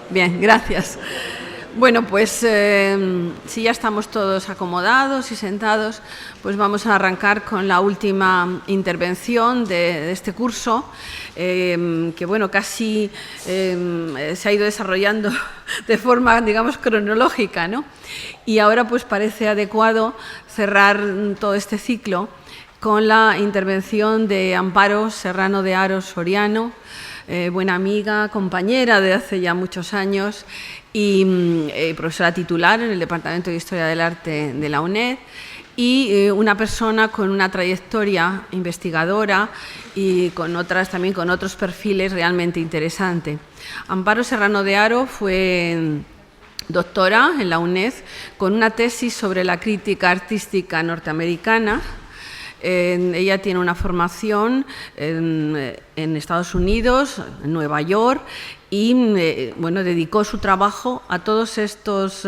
Bien, gracias. Bueno, pues si ya estamos todos acomodados y sentados, pues vamos a arrancar con la última intervención de este curso, que bueno, casi se ha ido desarrollando de forma, digamos, cronológica, ¿no? Y ahora pues parece adecuado cerrar todo este ciclo con la intervención de Amparo Serrano de Haro Soriano, buena amiga, compañera de hace ya muchos años y profesora titular en el Departamento de Historia del Arte de la UNED y una persona con una trayectoria investigadora y también con otros perfiles realmente interesantes. Amparo Serrano de Haro fue doctora en la UNED con una tesis sobre la crítica artística norteamericana. Ella tiene una formación en Estados Unidos, en Nueva York, y bueno, dedicó su trabajo a todos estos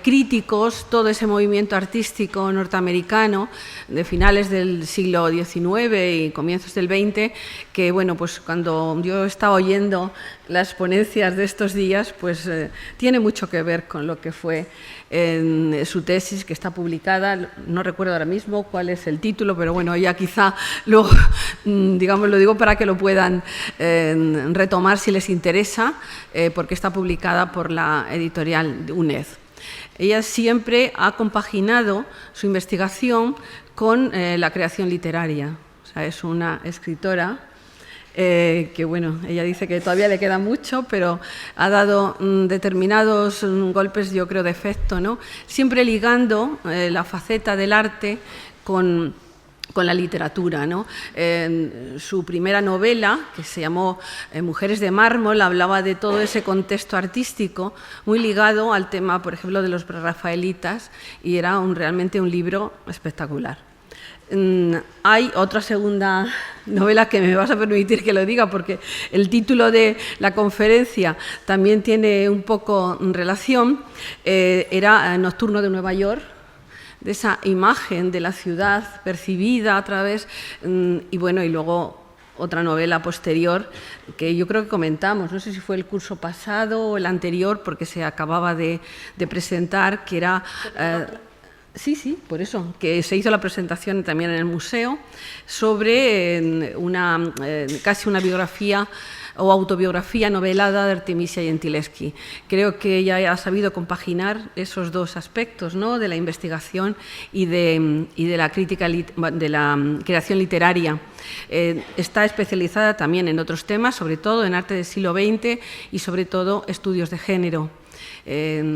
críticos, todo ese movimiento artístico norteamericano de finales del siglo XIX y comienzos del XX, que bueno, pues cuando yo estaba oyendo las ponencias de estos días, pues tiene mucho que ver con lo que fue en su tesis, que está publicada, no recuerdo ahora mismo cuál es el título, pero bueno, ya quizá luego, digamos, lo digo para que lo puedan retomar si les interesa, porque está publicada por la editorial UNED. Ella siempre ha compaginado su investigación con la creación literaria, o sea, es una escritora que bueno, ella dice que todavía le queda mucho, pero ha dado determinados golpes, yo creo, de efecto, ¿no? Siempre ligando la faceta del arte con la literatura, ¿no? Su primera novela, que se llamó Mujeres de mármol, hablaba de todo ese contexto artístico muy ligado al tema, por ejemplo, de los prerrafaelitas, y era realmente un libro espectacular. Hay otra segunda novela que me vas a permitir que lo diga porque el título de la conferencia también tiene un poco relación, era Nocturno de Nueva York, de esa imagen de la ciudad percibida a través, y bueno, y luego otra novela posterior que yo creo que comentamos, no sé si fue el curso pasado o el anterior, porque se acababa de presentar, que era... Sí, por eso, que se hizo la presentación también en el museo sobre casi una biografía o autobiografía novelada de Artemisia Gentileschi. Creo que ella ha sabido compaginar esos dos aspectos, ¿no?, de la investigación y de la crítica, de la creación literaria. Está especializada también en otros temas, sobre todo en arte del siglo XX y sobre todo estudios de género.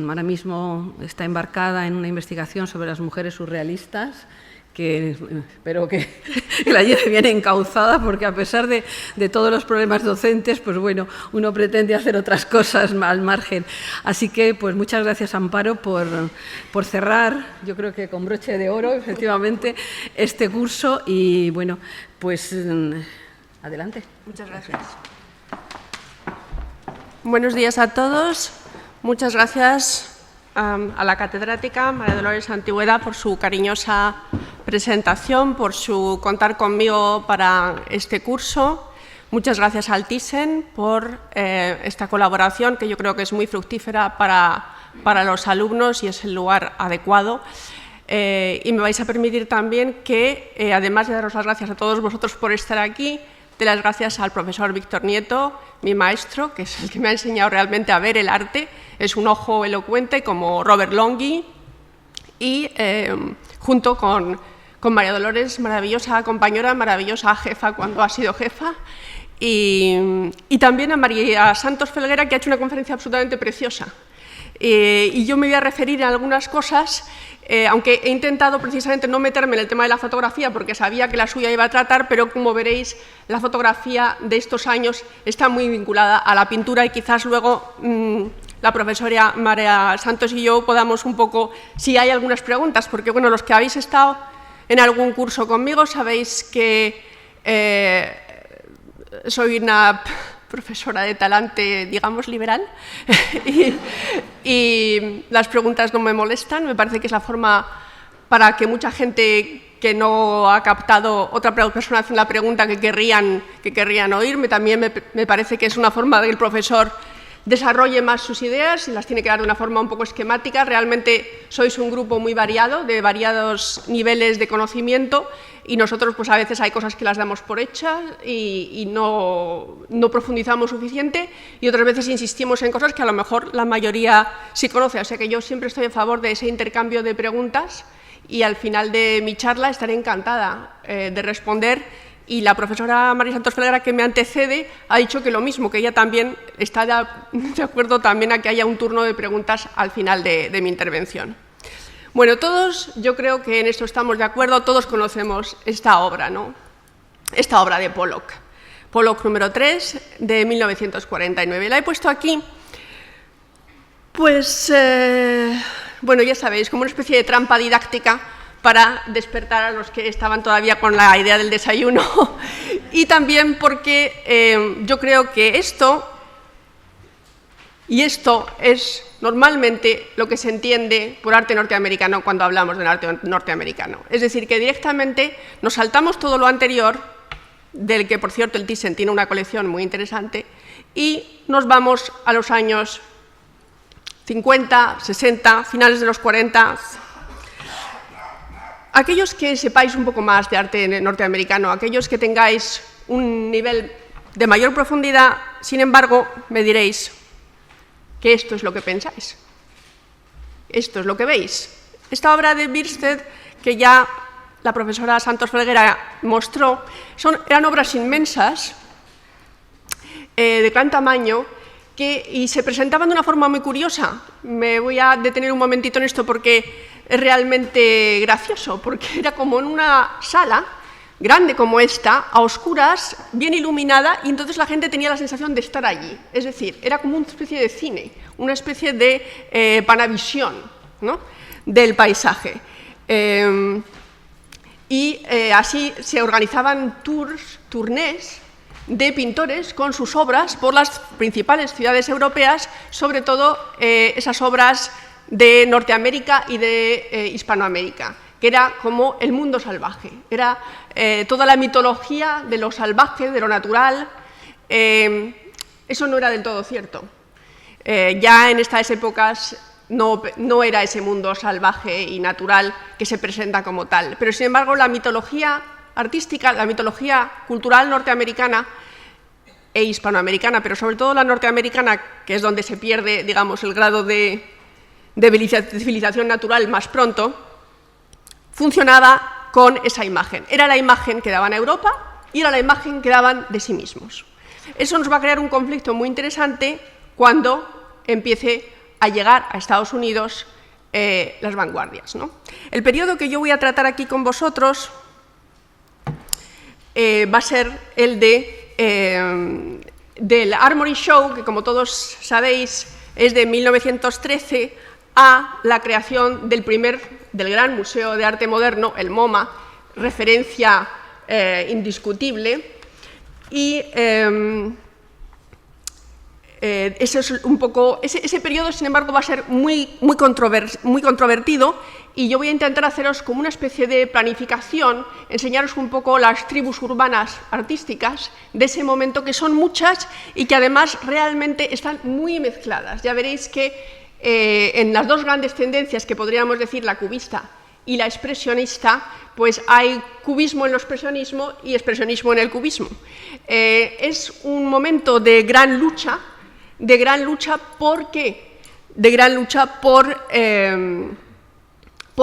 Ahora mismo está embarcada en una investigación sobre las mujeres surrealistas, que espero que la lleve bien encauzada, porque a pesar de todos los problemas docentes, pues bueno, uno pretende hacer otras cosas al margen. Así que, pues muchas gracias, Amparo, por cerrar, yo creo que con broche de oro, efectivamente, este curso. Y bueno, pues adelante. Muchas gracias. Buenos días a todos. Muchas gracias a la catedrática María Dolores Antigüedad por su cariñosa presentación, por su contar conmigo para este curso. Muchas gracias al Thyssen por esta colaboración, que yo creo que es muy fructífera para los alumnos y es el lugar adecuado. Y me vais a permitir también que, además de daros las gracias a todos vosotros por estar aquí, de las gracias al profesor Víctor Nieto, mi maestro, que es el que me ha enseñado realmente a ver el arte. Es un ojo elocuente como Robert Longhi y junto con María Dolores, maravillosa compañera, maravillosa jefa cuando ha sido jefa, y también a María Santos Felguera, que ha hecho una conferencia absolutamente preciosa. Y yo me voy a referir a algunas cosas, aunque he intentado precisamente no meterme en el tema de la fotografía porque sabía que la suya iba a tratar, pero como veréis, la fotografía de estos años está muy vinculada a la pintura y quizás luego la profesora María Santos y yo podamos un poco, si hay algunas preguntas, porque bueno, los que habéis estado en algún curso conmigo sabéis que soy una profesora de talante, digamos, liberal, y las preguntas no me molestan. Me parece que es la forma para que mucha gente que no ha captado otra persona hace la pregunta que querrían oírme. También me parece que es una forma del profesor desarrolle más sus ideas y las tiene que dar de una forma un poco esquemática. Realmente sois un grupo muy variado, de variados niveles de conocimiento, y nosotros pues a veces hay cosas que las damos por hechas y no profundizamos suficiente, y otras veces insistimos en cosas que a lo mejor la mayoría sí conoce. O sea que yo siempre estoy a favor de ese intercambio de preguntas, y al final de mi charla estaré encantada de responder. Y la profesora María Santos Felguera, que me antecede, ha dicho que lo mismo, que ella también está de acuerdo también a que haya un turno de preguntas al final de mi intervención. Bueno, todos, yo creo que en esto estamos de acuerdo, todos conocemos esta obra, ¿no? Esta obra de Pollock. Pollock número 3, de 1949. La he puesto aquí, pues, bueno, ya sabéis, como una especie de trampa didáctica para despertar a los que estaban todavía con la idea del desayuno, y también porque yo creo que esto es normalmente lo que se entiende por arte norteamericano cuando hablamos del arte norteamericano. Es decir, que directamente nos saltamos todo lo anterior, del que, por cierto, el Thyssen tiene una colección muy interesante, y nos vamos a los años 50, 60, finales de los 40... Aquellos que sepáis un poco más de arte norteamericano, aquellos que tengáis un nivel de mayor profundidad, sin embargo, me diréis que esto es lo que pensáis. Esto es lo que veis. Esta obra de Bierstedt, que ya la profesora Santos Felguera mostró, eran obras inmensas, de gran tamaño, y se presentaban de una forma muy curiosa. Me voy a detener un momentito en esto porque es realmente gracioso, porque era como en una sala grande como esta, a oscuras, bien iluminada, y entonces la gente tenía la sensación de estar allí. Es decir, era como una especie de cine, una especie de panavisión, ¿no?, del paisaje. Así se organizaban tournés de pintores con sus obras por las principales ciudades europeas, sobre todo esas obras de Norteamérica y de Hispanoamérica, que era como el mundo salvaje, era toda la mitología de lo salvaje, de lo natural. Eso no era del todo cierto. Ya en estas épocas no era ese mundo salvaje y natural que se presenta como tal, pero sin embargo la mitología artística, la mitología cultural norteamericana e hispanoamericana, pero sobre todo la norteamericana, que es donde se pierde, digamos, el grado de civilización natural más pronto, funcionaba con esa imagen. Era la imagen que daban a Europa y era la imagen que daban de sí mismos. Eso nos va a crear un conflicto muy interesante cuando empiece a llegar a Estados Unidos las vanguardias, ¿no? El periodo que yo voy a tratar aquí con vosotros va a ser el del Armory Show, que como todos sabéis es de 1913 a la creación del gran museo de arte moderno, el MoMA, referencia indiscutible, y ese periodo, sin embargo, va a ser muy controvertido, y yo voy a intentar haceros como una especie de planificación, enseñaros un poco las tribus urbanas artísticas de ese momento, que son muchas y que además realmente están muy mezcladas. Ya veréis que en las dos grandes tendencias que podríamos decir, la cubista y la expresionista, pues hay cubismo en el expresionismo y expresionismo en el cubismo. Es un momento de gran lucha. ¿Por qué? De gran lucha por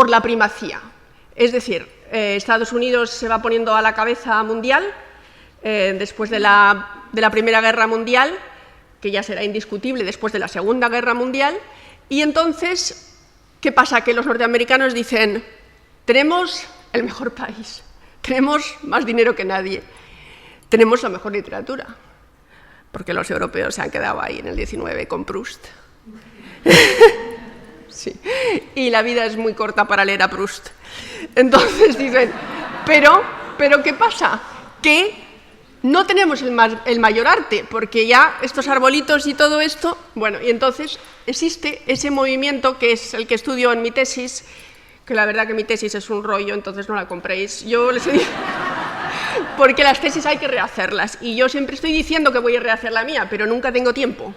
la primacía. Es decir, Estados Unidos se va poniendo a la cabeza mundial después de la Primera Guerra Mundial, que ya será indiscutible después de la Segunda Guerra Mundial, y entonces, ¿qué pasa? Que los norteamericanos dicen: tenemos el mejor país, tenemos más dinero que nadie, tenemos la mejor literatura, porque los europeos se han quedado ahí en el 19 con Proust. Sí. Y la vida es muy corta para leer a Proust. Entonces dicen, pero ¿qué pasa? Que no tenemos el mayor arte, porque ya estos arbolitos y todo esto, bueno, y entonces existe ese movimiento que es el que estudio en mi tesis, que la verdad que mi tesis es un rollo, entonces no la compréis. Yo les he dicho, porque las tesis hay que rehacerlas, y yo siempre estoy diciendo que voy a rehacer la mía, pero nunca tengo tiempo,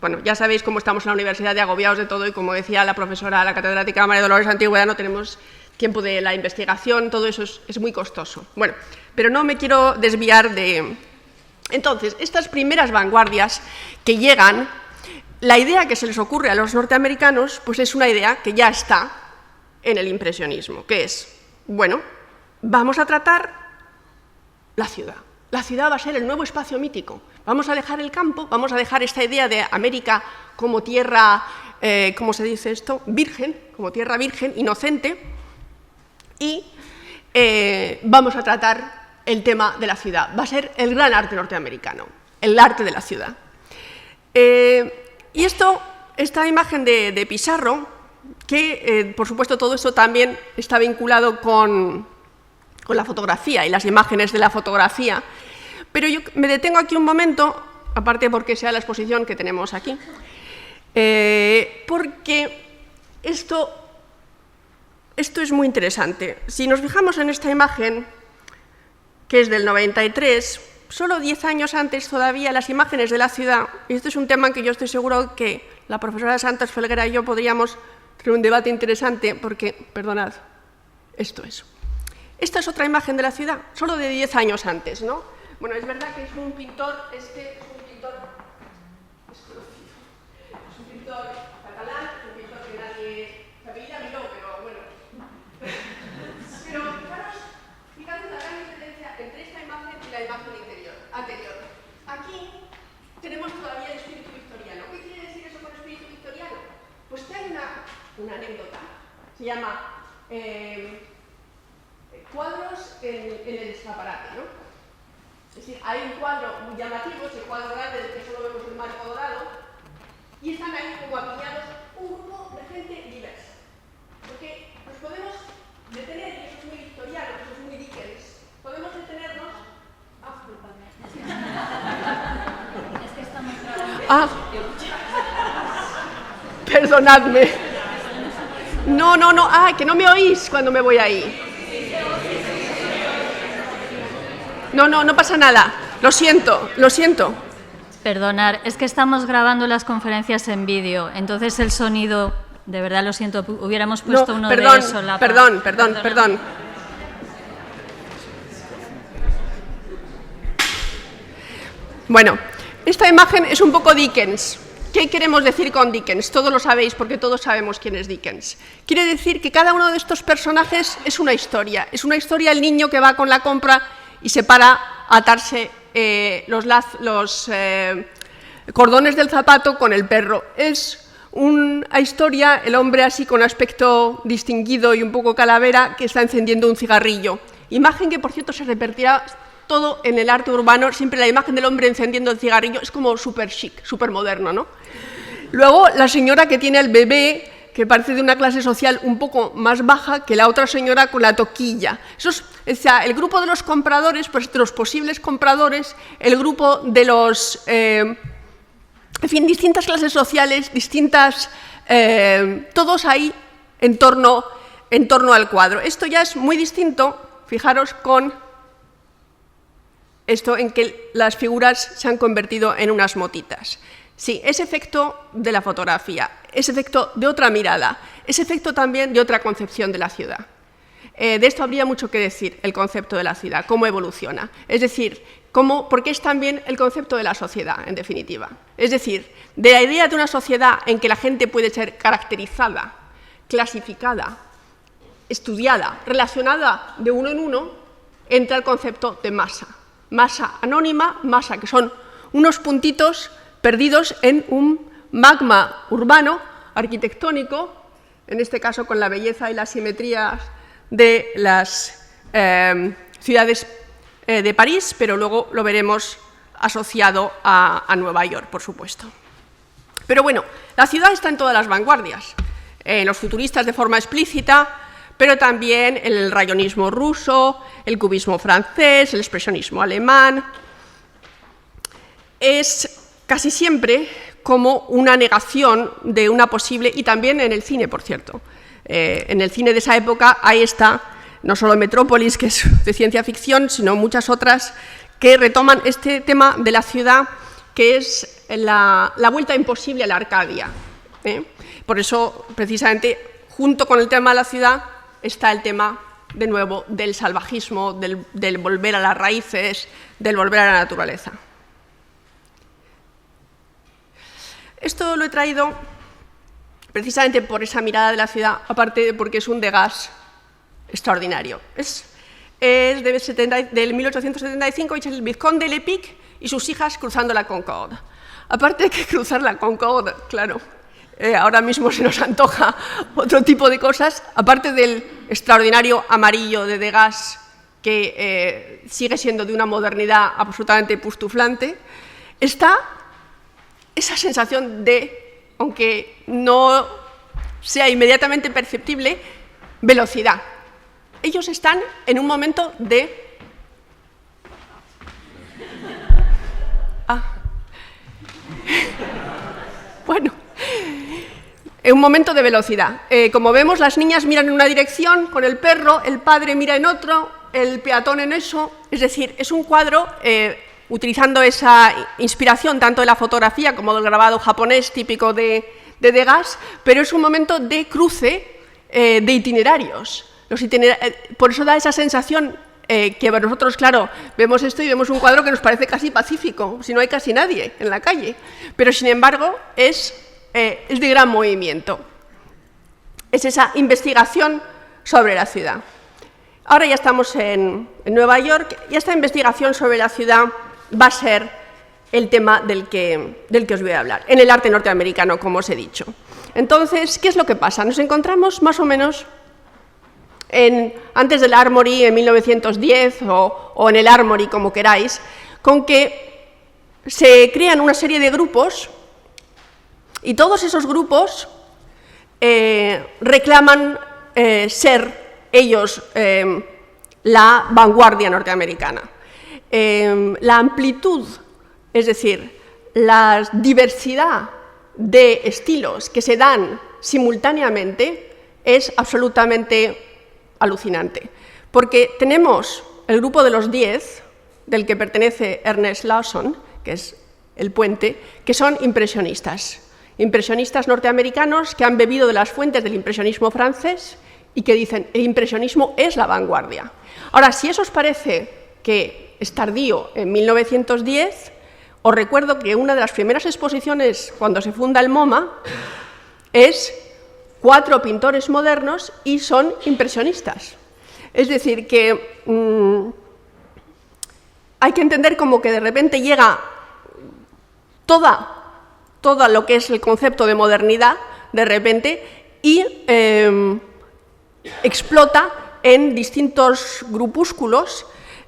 bueno, ya sabéis cómo estamos en la universidad de agobiados de todo y como decía la profesora, la catedrática María Dolores Antigüedad, no tenemos tiempo de la investigación, todo eso es muy costoso. Bueno, pero no me quiero desviar de... Entonces, estas primeras vanguardias que llegan, la idea que se les ocurre a los norteamericanos, pues es una idea que ya está en el impresionismo, que es, bueno, vamos a tratar la ciudad. La ciudad va a ser el nuevo espacio mítico. Vamos a dejar el campo, vamos a dejar esta idea de América como tierra, ¿cómo se dice esto? Virgen, como tierra virgen, inocente, y vamos a tratar el tema de la ciudad. Va a ser el gran arte norteamericano, el arte de la ciudad. Y esta imagen de Pizarro, que por supuesto todo eso también está vinculado con la fotografía y las imágenes de la fotografía, pero yo me detengo aquí un momento, aparte porque sea la exposición que tenemos aquí, porque esto es muy interesante. Si nos fijamos en esta imagen, que es del 93, solo 10 años antes todavía las imágenes de la ciudad, y esto es un tema que yo estoy seguro que la profesora Santos Felguera y yo podríamos tener un debate interesante, porque, perdonad, esto es. Esta es otra imagen de la ciudad, solo de 10 años antes, ¿no? Bueno, es verdad que es un pintor, es un pintor desconocido, es un pintor catalán, es un pintor que nadie se apellida Miró, pero bueno. Pero fijaros, fíjate la gran diferencia entre esta imagen y la imagen anterior. Aquí tenemos todavía el espíritu victoriano. ¿Qué quiere decir eso con espíritu victoriano? Pues que hay una anécdota, se llama cuadros en el escaparate, ¿no? Es decir, hay un cuadro muy llamativo, ese cuadro grande del que solo vemos el marco dorado, y están ahí como apiñados un grupo de gente diversa. Porque nos podemos detener, y eso es muy victoriano, eso es muy Dickens, podemos detenernos... Es que está muy claro. Perdonadme. No, que no me oís cuando me voy ahí. No pasa nada. Lo siento. Perdonar, es que estamos grabando las conferencias en vídeo, entonces el sonido, de verdad lo siento, hubiéramos puesto uno de solapa. Perdón. Bueno, esta imagen es un poco Dickens. ¿Qué queremos decir con Dickens? Todos lo sabéis porque todos sabemos quién es Dickens. Quiere decir que cada uno de estos personajes es una historia. Es una historia el niño que va con la compra y se para a atarse los cordones del zapato con el perro. Es una historia, el hombre así con aspecto distinguido y un poco calavera que está encendiendo un cigarrillo. Imagen que, por cierto, se repetirá todo en el arte urbano. Siempre la imagen del hombre encendiendo el cigarrillo es como súper chic, súper moderno, ¿no? Luego, la señora que tiene el bebé, que parece de una clase social un poco más baja que la otra señora con la toquilla. El grupo de los compradores, pues de los posibles compradores, el grupo de los... en fin, distintas clases sociales, todos ahí en torno al cuadro. Esto ya es muy distinto, fijaros, con esto en que las figuras se han convertido en unas motitas. Sí, ese efecto de la fotografía, ese efecto de otra mirada, ese efecto también de otra concepción de la ciudad. De esto habría mucho que decir, el concepto de la ciudad, cómo evoluciona. Es decir, porque es también el concepto de la sociedad, en definitiva. Es decir, de la idea de una sociedad en que la gente puede ser caracterizada, clasificada, estudiada, relacionada de uno en uno, entra el concepto de masa. Masa anónima, masa que son unos puntitos perdidos en un magma urbano, arquitectónico, en este caso con la belleza y la simetría de las ciudades de París, pero luego lo veremos asociado a Nueva York, por supuesto. Pero bueno, la ciudad está en todas las vanguardias, en los futuristas de forma explícita, pero también en el rayonismo ruso, el cubismo francés, el expresionismo alemán. Es casi siempre como una negación de una posible, y también en el cine, por cierto. En el cine de esa época, ahí está, no solo Metrópolis, que es de ciencia ficción, sino muchas otras que retoman este tema de la ciudad que es la vuelta imposible a la Arcadia. Por eso, precisamente, junto con el tema de la ciudad, está el tema, de nuevo, del salvajismo, del volver a las raíces, del volver a la naturaleza. Esto lo he traído precisamente por esa mirada de la ciudad, aparte de porque es un Degas extraordinario. Es del 1875, y es el vizconde Lepic y sus hijas cruzando la Concorde. Aparte de que cruzar la Concorde, claro, ahora mismo se nos antoja otro tipo de cosas, aparte del extraordinario amarillo de Degas, que sigue siendo de una modernidad absolutamente pustuflante, está esa sensación de, aunque no sea inmediatamente perceptible, velocidad. Ellos están en un momento de... Bueno, en un momento de velocidad. Como vemos, las niñas miran en una dirección con el perro, el padre mira en otro, el peatón en eso. Es decir, es un cuadro utilizando esa inspiración tanto de la fotografía como del grabado japonés típico de Degas, pero es un momento de cruce de itinerarios. Por eso da esa sensación que nosotros, claro, vemos esto y vemos un cuadro que nos parece casi pacífico, si no hay casi nadie en la calle, pero sin embargo es de gran movimiento. Es esa investigación sobre la ciudad. Ahora ya estamos en Nueva York y esta investigación sobre la ciudad va a ser el tema del que os voy a hablar, en el arte norteamericano, como os he dicho. Entonces, ¿qué es lo que pasa? Nos encontramos más o menos antes del Armory, en 1910, o en el Armory, como queráis, con que se crean una serie de grupos y todos esos grupos reclaman ser ellos la vanguardia norteamericana. La amplitud, es decir, la diversidad de estilos que se dan simultáneamente es absolutamente alucinante, porque tenemos el grupo de los 10, del que pertenece Ernest Lawson, que es El Puente, que son impresionistas norteamericanos que han bebido de las fuentes del impresionismo francés y que dicen el impresionismo es la vanguardia. Ahora, si eso os parece que es tardío en 1910, os recuerdo que una de las primeras exposiciones cuando se funda el MoMA es 4 pintores modernos y son impresionistas. Es decir, que hay que entender como que de repente llega todo lo que es el concepto de modernidad, de repente, y explota en distintos grupúsculos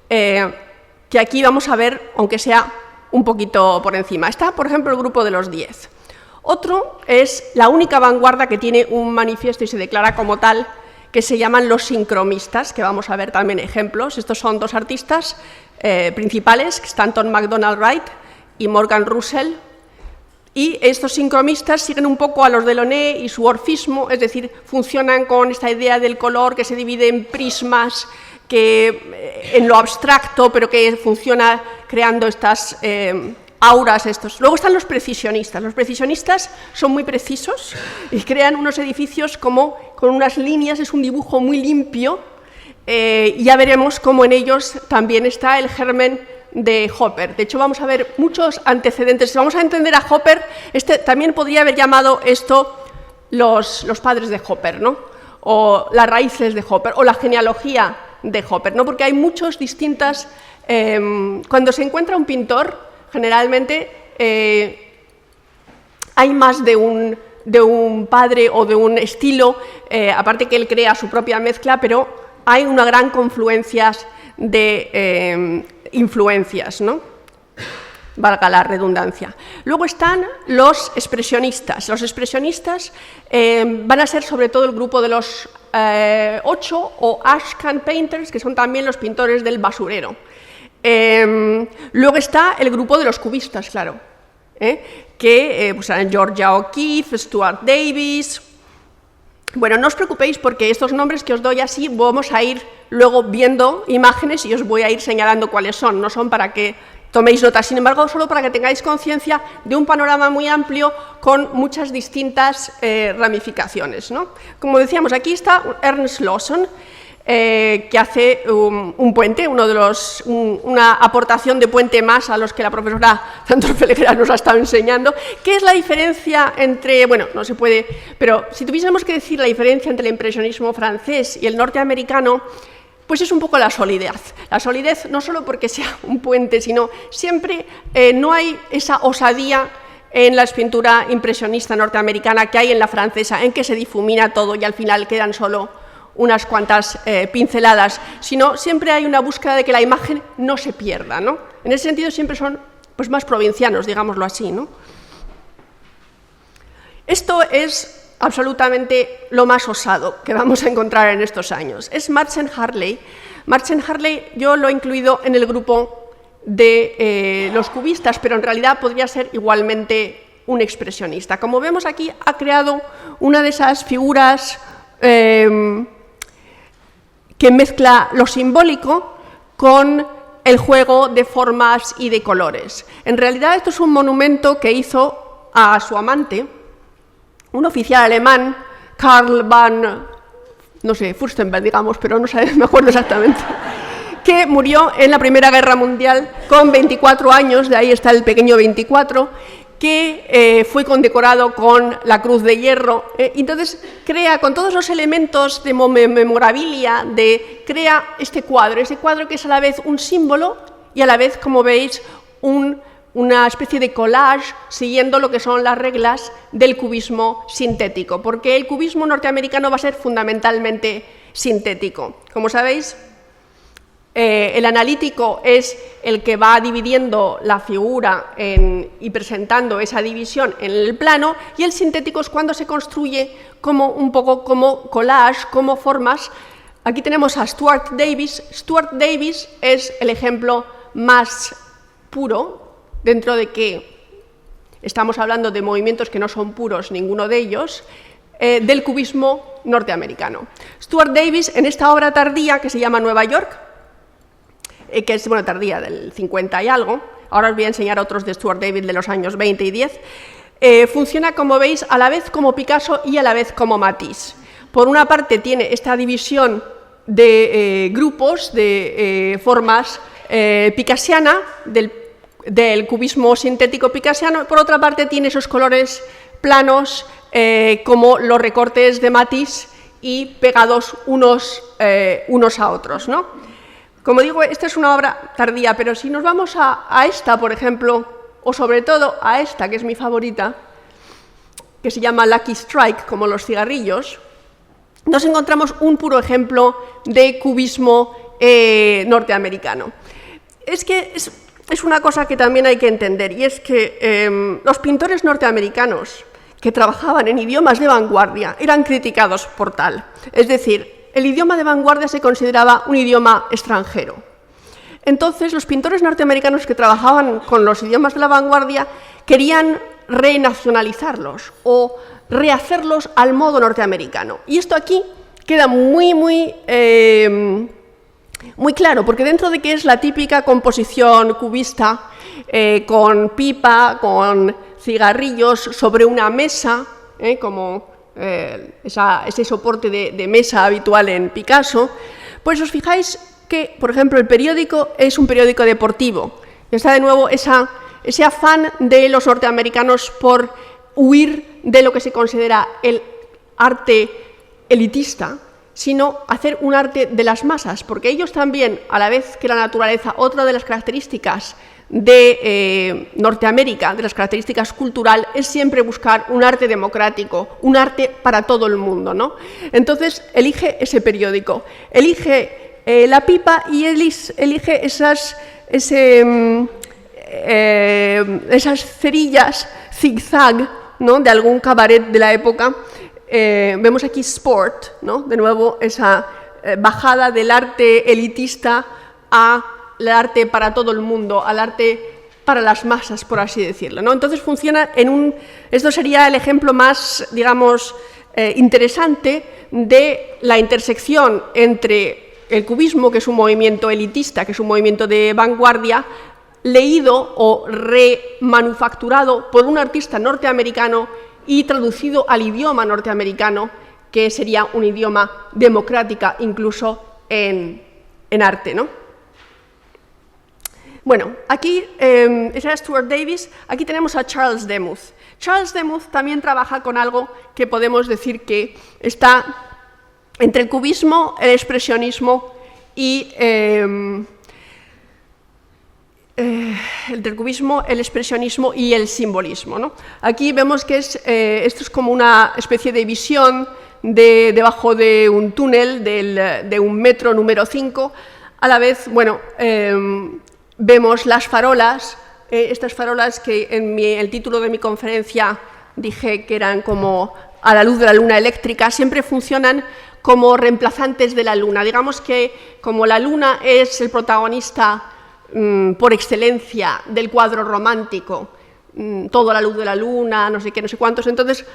que aquí vamos a ver, aunque sea un poquito por encima. Está, por ejemplo, el grupo de los 10. Otro es la única vanguardia que tiene un manifiesto y se declara como tal, que se llaman los sincromistas, que vamos a ver también ejemplos. Estos son 2 artistas principales, Stanton McDonald Wright y Morgan Russell, y estos sincromistas siguen un poco a los Delaunay y su orfismo, es decir, funcionan con esta idea del color que se divide en prismas, que en lo abstracto, pero que funciona creando estas auras. Luego están los precisionistas. Los precisionistas son muy precisos y crean unos edificios como con unas líneas, es un dibujo muy limpio, y ya veremos cómo en ellos también está el germen de Hopper. De hecho, vamos a ver muchos antecedentes. Si vamos a entender a Hopper, también podría haber llamado esto los padres de Hopper, ¿no? O las raíces de Hopper, o la genealogía de Hopper, ¿no? Porque hay muchos distintas... cuando se encuentra un pintor, generalmente hay más de un padre o de un estilo, aparte que él crea su propia mezcla, pero hay una gran confluencia de influencias, ¿no? Valga la redundancia. Luego están los expresionistas. Los expresionistas van a ser sobre todo el grupo de los 8 o ashcan painters, que son también los pintores del basurero. Luego está el grupo de los cubistas, claro, que pues, Georgia O'Keeffe, Stuart Davis. Bueno, no os preocupéis porque estos nombres que os doy así vamos a ir luego viendo imágenes y os voy a ir señalando cuáles son. No son para que toméis nota. Sin embargo, solo para que tengáis conciencia de un panorama muy amplio con muchas distintas ramificaciones, ¿no? Como decíamos, aquí está Ernst Lawson, que hace un puente, una aportación de puente más a los que la profesora Sandor Felguera nos ha estado enseñando. ¿Qué es la diferencia entre, bueno, no se puede, pero si tuviésemos que decir la diferencia entre el impresionismo francés y el norteamericano, pues es un poco la solidez. La solidez no solo porque sea un puente, sino siempre no hay esa osadía en la pintura impresionista norteamericana que hay en la francesa, en que se difumina todo y al final quedan solo unas cuantas pinceladas, sino siempre hay una búsqueda de que la imagen no se pierda, ¿no? En ese sentido siempre son pues, más provincianos, digámoslo así, ¿no? Esto es absolutamente lo más osado que vamos a encontrar en estos años. Es Marcen Harley. Marcen Harley yo lo he incluido en el grupo de los cubistas, pero en realidad podría ser igualmente un expresionista. Como vemos aquí, ha creado una de esas figuras que mezcla lo simbólico con el juego de formas y de colores. En realidad esto es un monumento que hizo a su amante, un oficial alemán, Karl van, no sé, Fürstenberg, digamos, pero no me acuerdo exactamente, que murió en la Primera Guerra Mundial con 24 años, de ahí está el pequeño 24, que fue condecorado con la Cruz de Hierro. Entonces crea, con todos los elementos de memorabilia, crea este cuadro que es a la vez un símbolo y a la vez, como veis, una especie de collage siguiendo lo que son las reglas del cubismo sintético, porque el cubismo norteamericano va a ser fundamentalmente sintético. Como sabéis, el analítico es el que va dividiendo la figura y presentando esa división en el plano, y el sintético es cuando se construye como un poco como collage, como formas. Aquí tenemos a Stuart Davis. Stuart Davis es el ejemplo más puro, dentro de que estamos hablando de movimientos que no son puros, ninguno de ellos, del cubismo norteamericano. Stuart Davis, en esta obra tardía que se llama Nueva York, que es tardía del 50 y algo, ahora os voy a enseñar otros de Stuart Davis de los años 20 y 10, funciona, como veis, a la vez como Picasso y a la vez como Matisse. Por una parte tiene esta división de grupos, de formas picassiana, del cubismo sintético picassiano, por otra parte tiene esos colores planos como los recortes de Matisse y pegados unos a otros, ¿no? Como digo, esta es una obra tardía, pero si nos vamos a esta, por ejemplo, o sobre todo a esta, que es mi favorita, que se llama Lucky Strike, como los cigarrillos, nos encontramos un puro ejemplo de cubismo norteamericano. Es que es una cosa que también hay que entender, y es que los pintores norteamericanos que trabajaban en idiomas de vanguardia eran criticados por tal. Es decir, el idioma de vanguardia se consideraba un idioma extranjero. Entonces, los pintores norteamericanos que trabajaban con los idiomas de la vanguardia querían renacionalizarlos o rehacerlos al modo norteamericano. Y esto aquí queda muy claro, porque dentro de que es la típica composición cubista, con pipa, con cigarrillos sobre una mesa, como ese soporte de mesa habitual en Picasso, pues os fijáis que, por ejemplo, el periódico es un periódico deportivo. Y está de nuevo ese afán de los norteamericanos por huir de lo que se considera el arte elitista, sino hacer un arte de las masas, porque ellos también, a la vez que la naturaleza, otra de las características de Norteamérica, de las características culturales, es siempre buscar un arte democrático, un arte para todo el mundo, ¿no? Entonces elige ese periódico, elige la pipa y elige esas cerillas zigzag, ¿no?, de algún cabaret de la época. Vemos aquí Sport, ¿no?, de nuevo esa bajada del arte elitista al arte para todo el mundo, al arte para las masas, por así decirlo, ¿no? Entonces funciona esto sería el ejemplo más, digamos, interesante de la intersección entre el cubismo, que es un movimiento elitista, que es un movimiento de vanguardia, leído o remanufacturado por un artista norteamericano y traducido al idioma norteamericano, que sería un idioma democrática incluso en arte, ¿no? Bueno, aquí esa es Stuart Davis, aquí tenemos a Charles Demuth. Charles Demuth también trabaja con algo que podemos decir que está entre el cubismo, el expresionismo y entre el cubismo, el expresionismo y el simbolismo, ¿no? Aquí vemos que esto es como una especie de visión debajo de un túnel de un metro número 5. A la vez, bueno, vemos las farolas, estas farolas que en el título de mi conferencia dije que eran como a la luz de la luna eléctrica, siempre funcionan como reemplazantes de la luna. Digamos que como la luna es el protagonista por excelencia del cuadro romántico, todo a la luz de la luna, no sé qué, no sé cuántos, entonces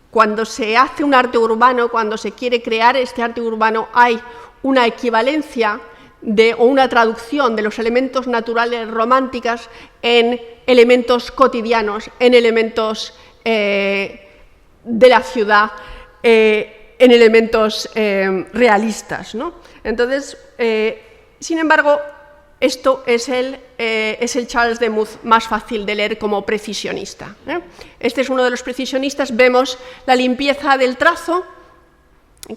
cuando se hace un arte urbano, cuando se quiere crear este arte urbano, hay una equivalencia o una traducción de los elementos naturales románticos en elementos cotidianos, en elementos de la ciudad, en elementos realistas, ¿no? Entonces, sin embargo, esto es el Charles Demuth más fácil de leer como precisionista, ¿eh? Este es uno de los precisionistas. Vemos la limpieza del trazo,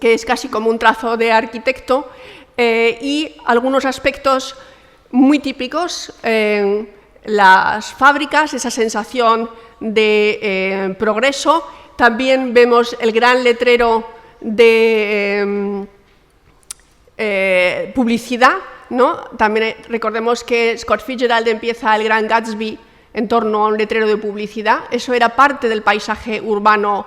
que es casi como un trazo de arquitecto, y algunos aspectos muy típicos, las fábricas, esa sensación de progreso. También vemos el gran letrero de publicidad, ¿no? También recordemos que Scott Fitzgerald empieza el Gran Gatsby en torno a un letrero de publicidad. Eso era parte del paisaje urbano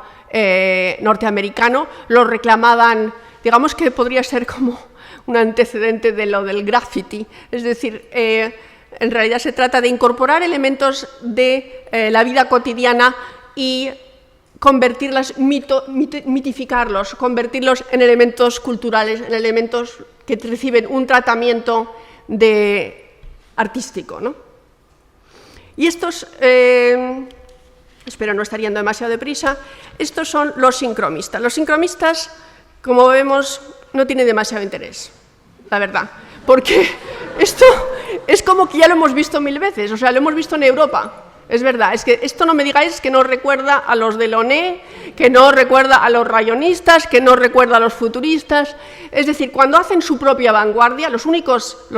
norteamericano. Lo reclamaban, digamos que podría ser como un antecedente de lo del graffiti. Es decir, en realidad se trata de incorporar elementos de la vida cotidiana y convertirlas, mitificarlos, convertirlos en elementos culturales, en elementos que reciben un tratamiento artístico, ¿no? Y estos, espero no estar yendo demasiado deprisa, estos son los sincromistas. Los sincromistas, como vemos, no tienen demasiado interés, la verdad, porque esto es como que ya lo hemos visto 1000 veces, o sea, lo hemos visto en Europa. Es verdad, es que esto no me digáis que no recuerda a los Delaunay, que no recuerda a los rayonistas, que no recuerda a los futuristas. Es decir, cuando hacen su propia vanguardia, los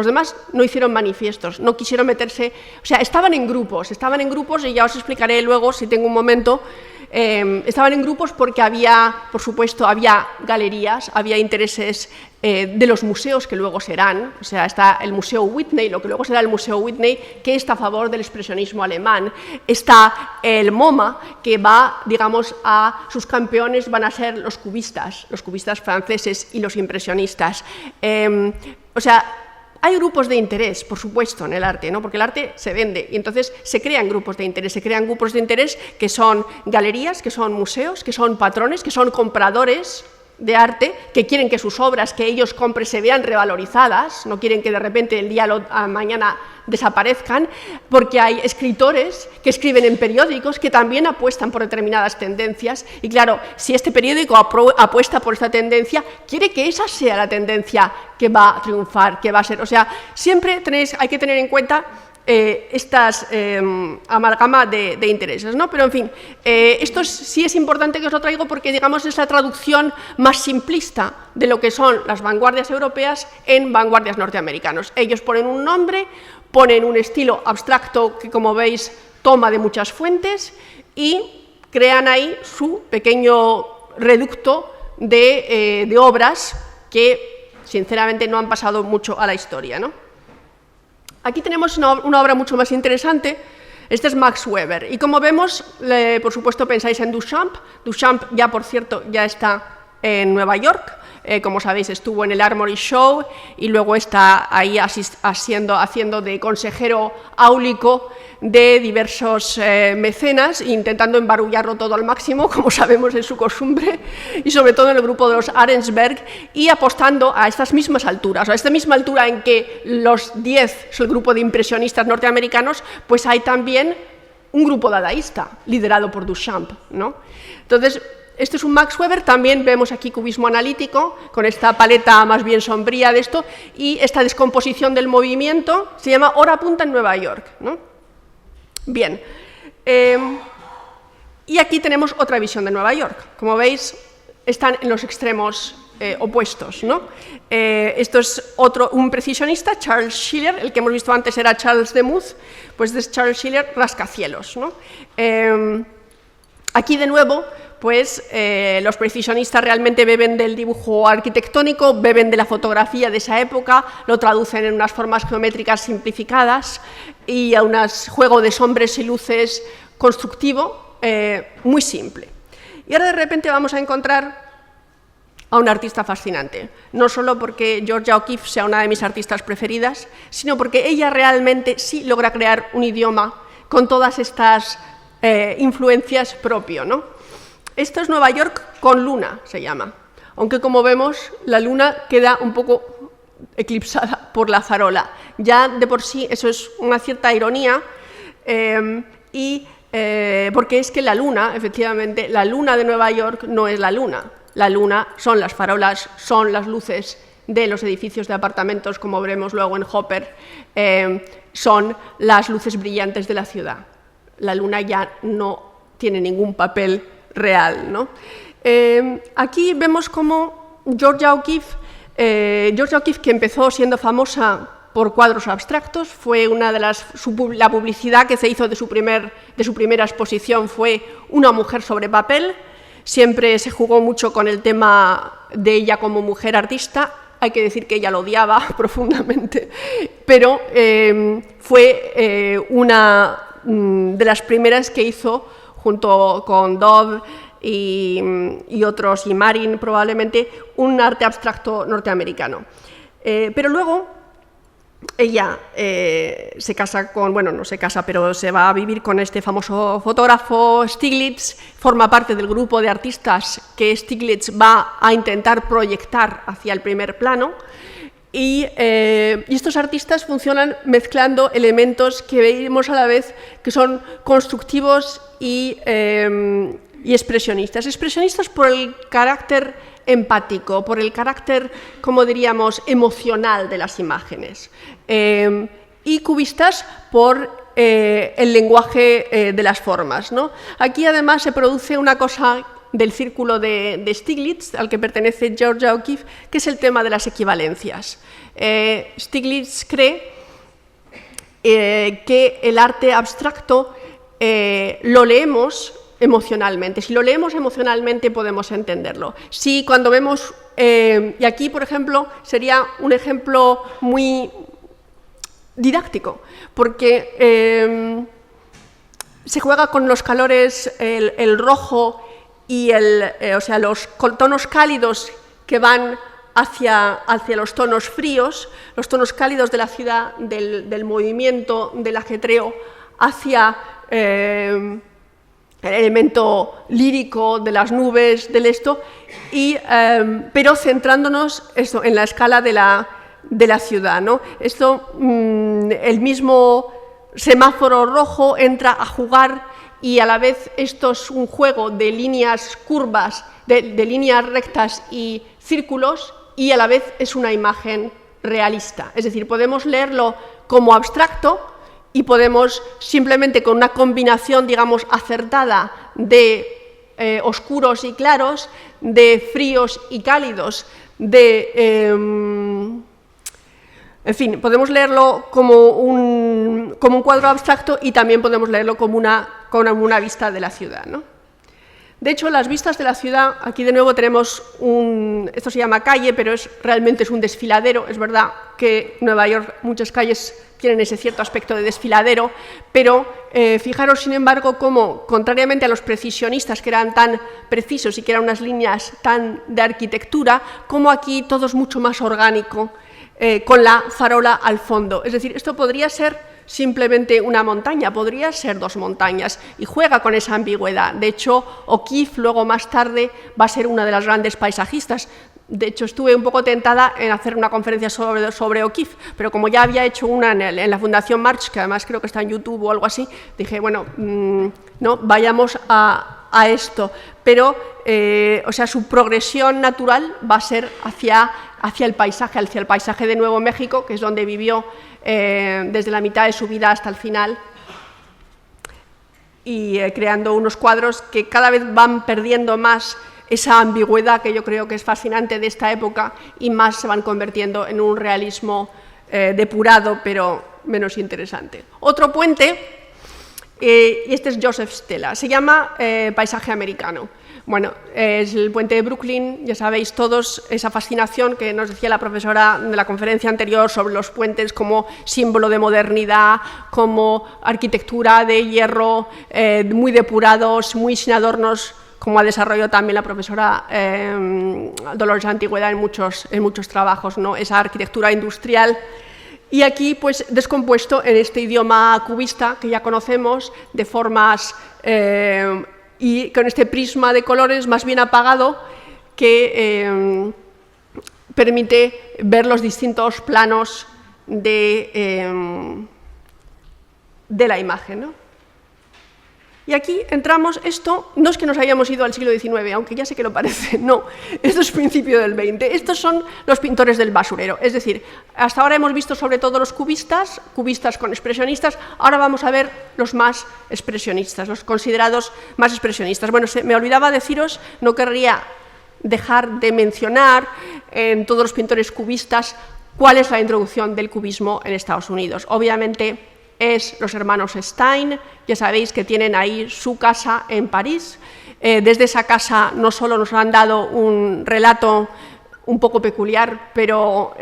demás no hicieron manifiestos, no quisieron meterse, o sea, estaban en grupos y ya os explicaré luego, si tengo un momento. Estaban en grupos porque había, por supuesto, había galerías, había intereses de los museos que luego serán, o sea, está el Museo Whitney, lo que luego será el Museo Whitney, que está a favor del expresionismo alemán, está el MoMA, que va, digamos, sus campeones van a ser los cubistas franceses y los impresionistas. O sea, hay grupos de interés, por supuesto, en el arte, ¿no? Porque el arte se vende y entonces se crean grupos de interés, que son galerías, que son museos, que son patrones, que son compradores de arte, que quieren que sus obras que ellos compren se vean revalorizadas, no quieren que de repente el día a mañana desaparezcan, porque hay escritores que escriben en periódicos que también apuestan por determinadas tendencias y claro, si este periódico apuesta por esta tendencia, quiere que esa sea la tendencia que va a triunfar, que va a ser, o sea, siempre hay que tener en cuenta estas amalgama de intereses, ¿no? Pero en fin, esto sí es importante que os lo traigo porque digamos es la traducción más simplista de lo que son las vanguardias europeas en vanguardias norteamericanas. Ellos ponen un nombre, ponen un estilo abstracto que, como veis, toma de muchas fuentes y crean ahí su pequeño reducto de obras que, sinceramente, no han pasado mucho a la historia, ¿no? Aquí tenemos una obra mucho más interesante. Este es Max Weber. Y como vemos, por supuesto, pensáis en Duchamp. Duchamp ya, por cierto, ya está en Nueva York. como sabéis, estuvo en el Armory Show y luego está ahí haciendo de consejero áulico de diversos mecenas, intentando embarullarlo todo al máximo, como sabemos es su costumbre, y sobre todo en el grupo de los Arensberg, y apostando a estas mismas alturas, a esta misma altura en que los 10 es el grupo de impresionistas norteamericanos, pues hay también un grupo dadaísta, liderado por Duchamp, ¿no? Entonces, este es un Max Weber, también vemos aquí cubismo analítico, con esta paleta más bien sombría de esto, y esta descomposición del movimiento se llama Hora Punta en Nueva York, ¿no? Bien, y aquí tenemos otra visión de Nueva York. Como veis, están en los extremos opuestos, ¿no? Esto es un precisionista, Charles Schiller, el que hemos visto antes era Charles Demuth, pues este es Charles Schiller, rascacielos, ¿no? Aquí de nuevo, pues los precisionistas realmente beben del dibujo arquitectónico, beben de la fotografía de esa época, lo traducen en unas formas geométricas simplificadas y a un juego de sombras y luces constructivo muy simple. Y ahora de repente vamos a encontrar a una artista fascinante, no solo porque Georgia O'Keeffe sea una de mis artistas preferidas, sino porque ella realmente sí logra crear un idioma con todas estas influencias propio, ¿no? Esto es Nueva York con luna, se llama, aunque como vemos la luna queda un poco eclipsada por la farola. Ya de por sí eso es una cierta ironía, porque es que la luna, efectivamente, la luna de Nueva York no es la luna son las farolas, son las luces de los edificios de apartamentos, como veremos luego en Hopper, son las luces brillantes de la ciudad. La luna ya no tiene ningún papel real, ¿no? Aquí vemos cómo Georgia O'Keeffe, que empezó siendo famosa por cuadros abstractos, fue una de la publicidad que se hizo de su primera exposición fue una mujer sobre papel. Siempre se jugó mucho con el tema de ella como mujer artista. Hay que decir que ella lo odiaba profundamente, pero fue una de las primeras que hizo, junto con Dove y otros, y Marin probablemente, un arte abstracto norteamericano. Pero luego ella se casa con, bueno, no se casa, pero se va a vivir con este famoso fotógrafo Stiglitz, forma parte del grupo de artistas que Stiglitz va a intentar proyectar hacia el primer plano, y estos artistas funcionan mezclando elementos que vemos a la vez que son constructivos y expresionistas. Expresionistas por el carácter empático, por el carácter, como diríamos, emocional de las imágenes, y cubistas por el lenguaje de las formas, ¿no? Aquí además se produce una cosa del círculo de Stiglitz, al que pertenece Georgia O'Keeffe, que es el tema de las equivalencias. Stiglitz cree que el arte abstracto lo leemos emocionalmente. Si lo leemos emocionalmente podemos entenderlo. Si cuando vemos, y aquí por ejemplo sería un ejemplo muy didáctico, porque se juega con los colores, el rojo y los tonos cálidos que van hacia los tonos fríos, los tonos cálidos de la ciudad, del movimiento, del ajetreo, hacia el elemento lírico de las nubes, del esto, pero centrándonos en la escala de la ciudad, ¿no? El mismo semáforo rojo entra a jugar, y a la vez esto es un juego de líneas curvas, de líneas rectas y círculos, y a la vez es una imagen realista. Es decir, podemos leerlo como abstracto y podemos simplemente con una combinación, digamos, acertada de oscuros y claros, de fríos y cálidos, en fin, podemos leerlo como un cuadro abstracto, y también podemos leerlo como una vista de la ciudad, ¿no? De hecho, las vistas de la ciudad, aquí de nuevo tenemos esto se llama calle, pero realmente es un desfiladero. Es verdad que en Nueva York muchas calles tienen ese cierto aspecto de desfiladero, pero fijaros, sin embargo, cómo, contrariamente a los precisionistas, que eran tan precisos y que eran unas líneas tan de arquitectura, como aquí todo es mucho más orgánico, con la farola al fondo. Es decir, esto podría ser simplemente una montaña, podría ser dos montañas, y juega con esa ambigüedad. De hecho, O'Keeffe luego más tarde va a ser una de las grandes paisajistas. De hecho, estuve un poco tentada en hacer una conferencia sobre O'Keeffe, pero como ya había hecho una en la Fundación March, que además creo que está en YouTube o algo así, dije, bueno, no, vayamos a esto. Pero, o sea, su progresión natural va a ser hacia el paisaje de Nuevo México, que es donde vivió desde la mitad de su vida hasta el final, y creando unos cuadros que cada vez van perdiendo más esa ambigüedad que yo creo que es fascinante de esta época, y más se van convirtiendo en un realismo depurado, pero menos interesante. Otro puente, y este es Joseph Stella, se llama Paisaje Americano. Bueno, es el puente de Brooklyn, ya sabéis todos esa fascinación que nos decía la profesora de la conferencia anterior sobre los puentes como símbolo de modernidad, como arquitectura de hierro, muy depurados, muy sin adornos, como ha desarrollado también la profesora Dolores Antigüedad en muchos trabajos, ¿no? Esa arquitectura industrial. Y aquí, pues, descompuesto en este idioma cubista que ya conocemos, de formas y con este prisma de colores más bien apagado que permite ver los distintos planos de la imagen, ¿no? Y aquí entramos, esto no es que nos hayamos ido al siglo XIX, aunque ya sé que lo parece, no, esto es principio del XX, estos son los pintores del basurero, es decir, hasta ahora hemos visto sobre todo los cubistas con expresionistas, ahora vamos a ver los más expresionistas, los considerados más expresionistas. Bueno, me olvidaba deciros, no querría dejar de mencionar en todos los pintores cubistas cuál es la introducción del cubismo en Estados Unidos. Obviamente es los hermanos Stein, ya sabéis que tienen ahí su casa en París. Desde esa casa no solo nos han dado un relato un poco peculiar, pero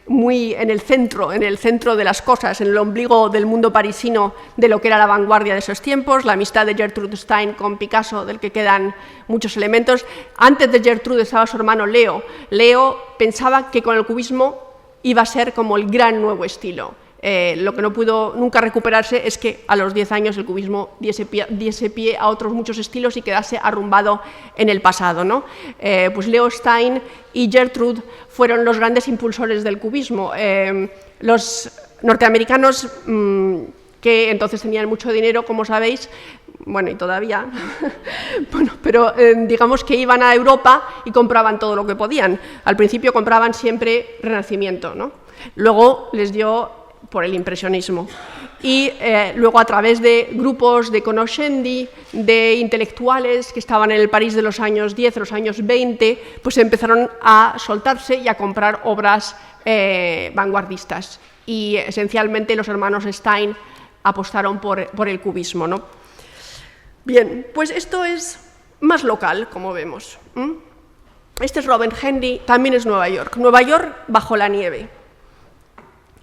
muy en el centro de las cosas, en el ombligo del mundo parisino de lo que era la vanguardia de esos tiempos, la amistad de Gertrude Stein con Picasso, del que quedan muchos elementos. Antes de Gertrude estaba su hermano Leo. Leo pensaba que con el cubismo iba a ser como el gran nuevo estilo. Lo que no pudo nunca recuperarse es que a los 10 años el cubismo diese pie a otros muchos estilos y quedase arrumbado en el pasado, ¿no? Pues Leo Stein y Gertrude fueron los grandes impulsores del cubismo. Los norteamericanos, que entonces tenían mucho dinero, como sabéis, bueno, y todavía, bueno, pero digamos que iban a Europa y compraban todo lo que podían. Al principio compraban siempre Renacimiento, ¿no? Luego les dio por el impresionismo. Y luego a través de grupos de conoscendi, de intelectuales que estaban en el París de los años 10, los años 20, pues empezaron a soltarse y a comprar obras vanguardistas. Y esencialmente los hermanos Stein apostaron por el cubismo, ¿no? Bien, pues esto es más local, como vemos. Este es Robert Henry, también es Nueva York. Nueva York bajo la nieve.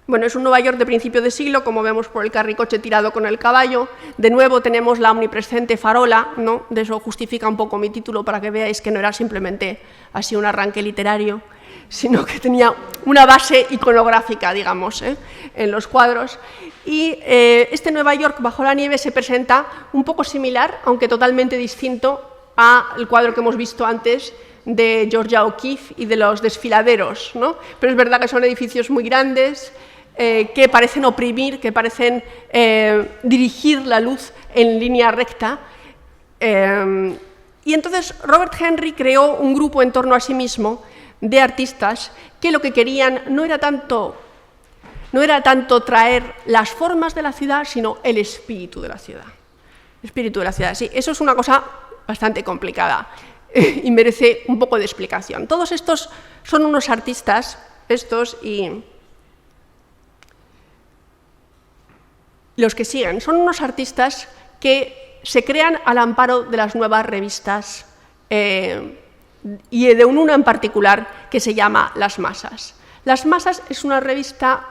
Bueno, es un Nueva York de principio de siglo, como vemos por el carricoche tirado con el caballo. De nuevo tenemos la omnipresente farola, ¿no? De eso justifica un poco mi título, para que veáis que no era simplemente así un arranque literario, sino que tenía una base iconográfica, digamos, en los cuadros. Y este Nueva York bajo la nieve se presenta un poco similar, aunque totalmente distinto, al cuadro que hemos visto antes de Georgia O'Keeffe y de los desfiladeros, ¿no? Pero es verdad que son edificios muy grandes, que parecen oprimir, que parecen dirigir la luz en línea recta. Y entonces Robert Henry creó un grupo en torno a sí mismo de artistas que lo que querían no era tanto traer las formas de la ciudad, sino el espíritu de la ciudad. El espíritu de la ciudad, sí, eso es una cosa bastante complicada y merece un poco de explicación. Todos estos son unos artistas, estos y los que siguen, son unos artistas que se crean al amparo de las nuevas revistas y de una en particular que se llama Las Masas. Las Masas es una revista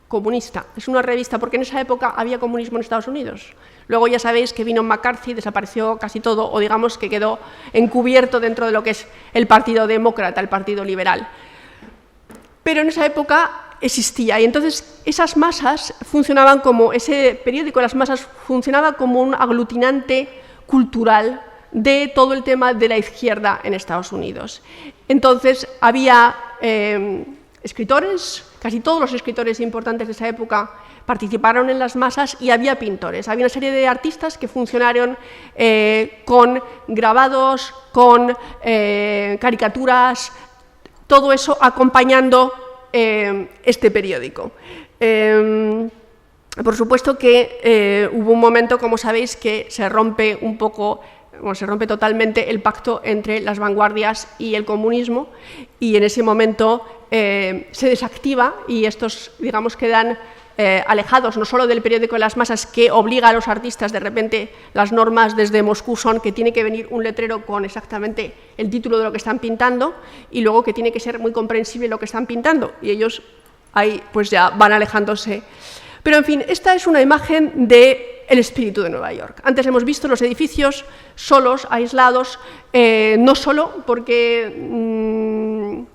comunista, es una revista porque en esa época había comunismo en Estados Unidos. Luego ya sabéis que vino McCarthy, desapareció casi todo, o digamos que quedó encubierto dentro de lo que es el Partido Demócrata, el Partido Liberal. Pero en esa época existía, y entonces esas masas funcionaban como, ese periódico, Las Masas, funcionaba como un aglutinante cultural de todo el tema de la izquierda en Estados Unidos. Entonces había escritores, casi todos los escritores importantes de esa época participaron en Las Masas, y había pintores, había una serie de artistas que funcionaron con grabados, con caricaturas, todo eso acompañando este periódico. Por supuesto que hubo un momento, como sabéis, que se rompe un poco, bueno, se rompe totalmente el pacto entre las vanguardias y el comunismo, y en ese momento se desactiva, y estos, digamos, quedan alejados no solo del periódico de Las Masas, que obliga a los artistas, de repente las normas desde Moscú son que tiene que venir un letrero con exactamente el título de lo que están pintando, y luego que tiene que ser muy comprensible lo que están pintando, y ellos ahí pues ya van alejándose. Pero en fin, esta es una imagen del espíritu de Nueva York. Antes hemos visto los edificios solos, aislados, no solo porque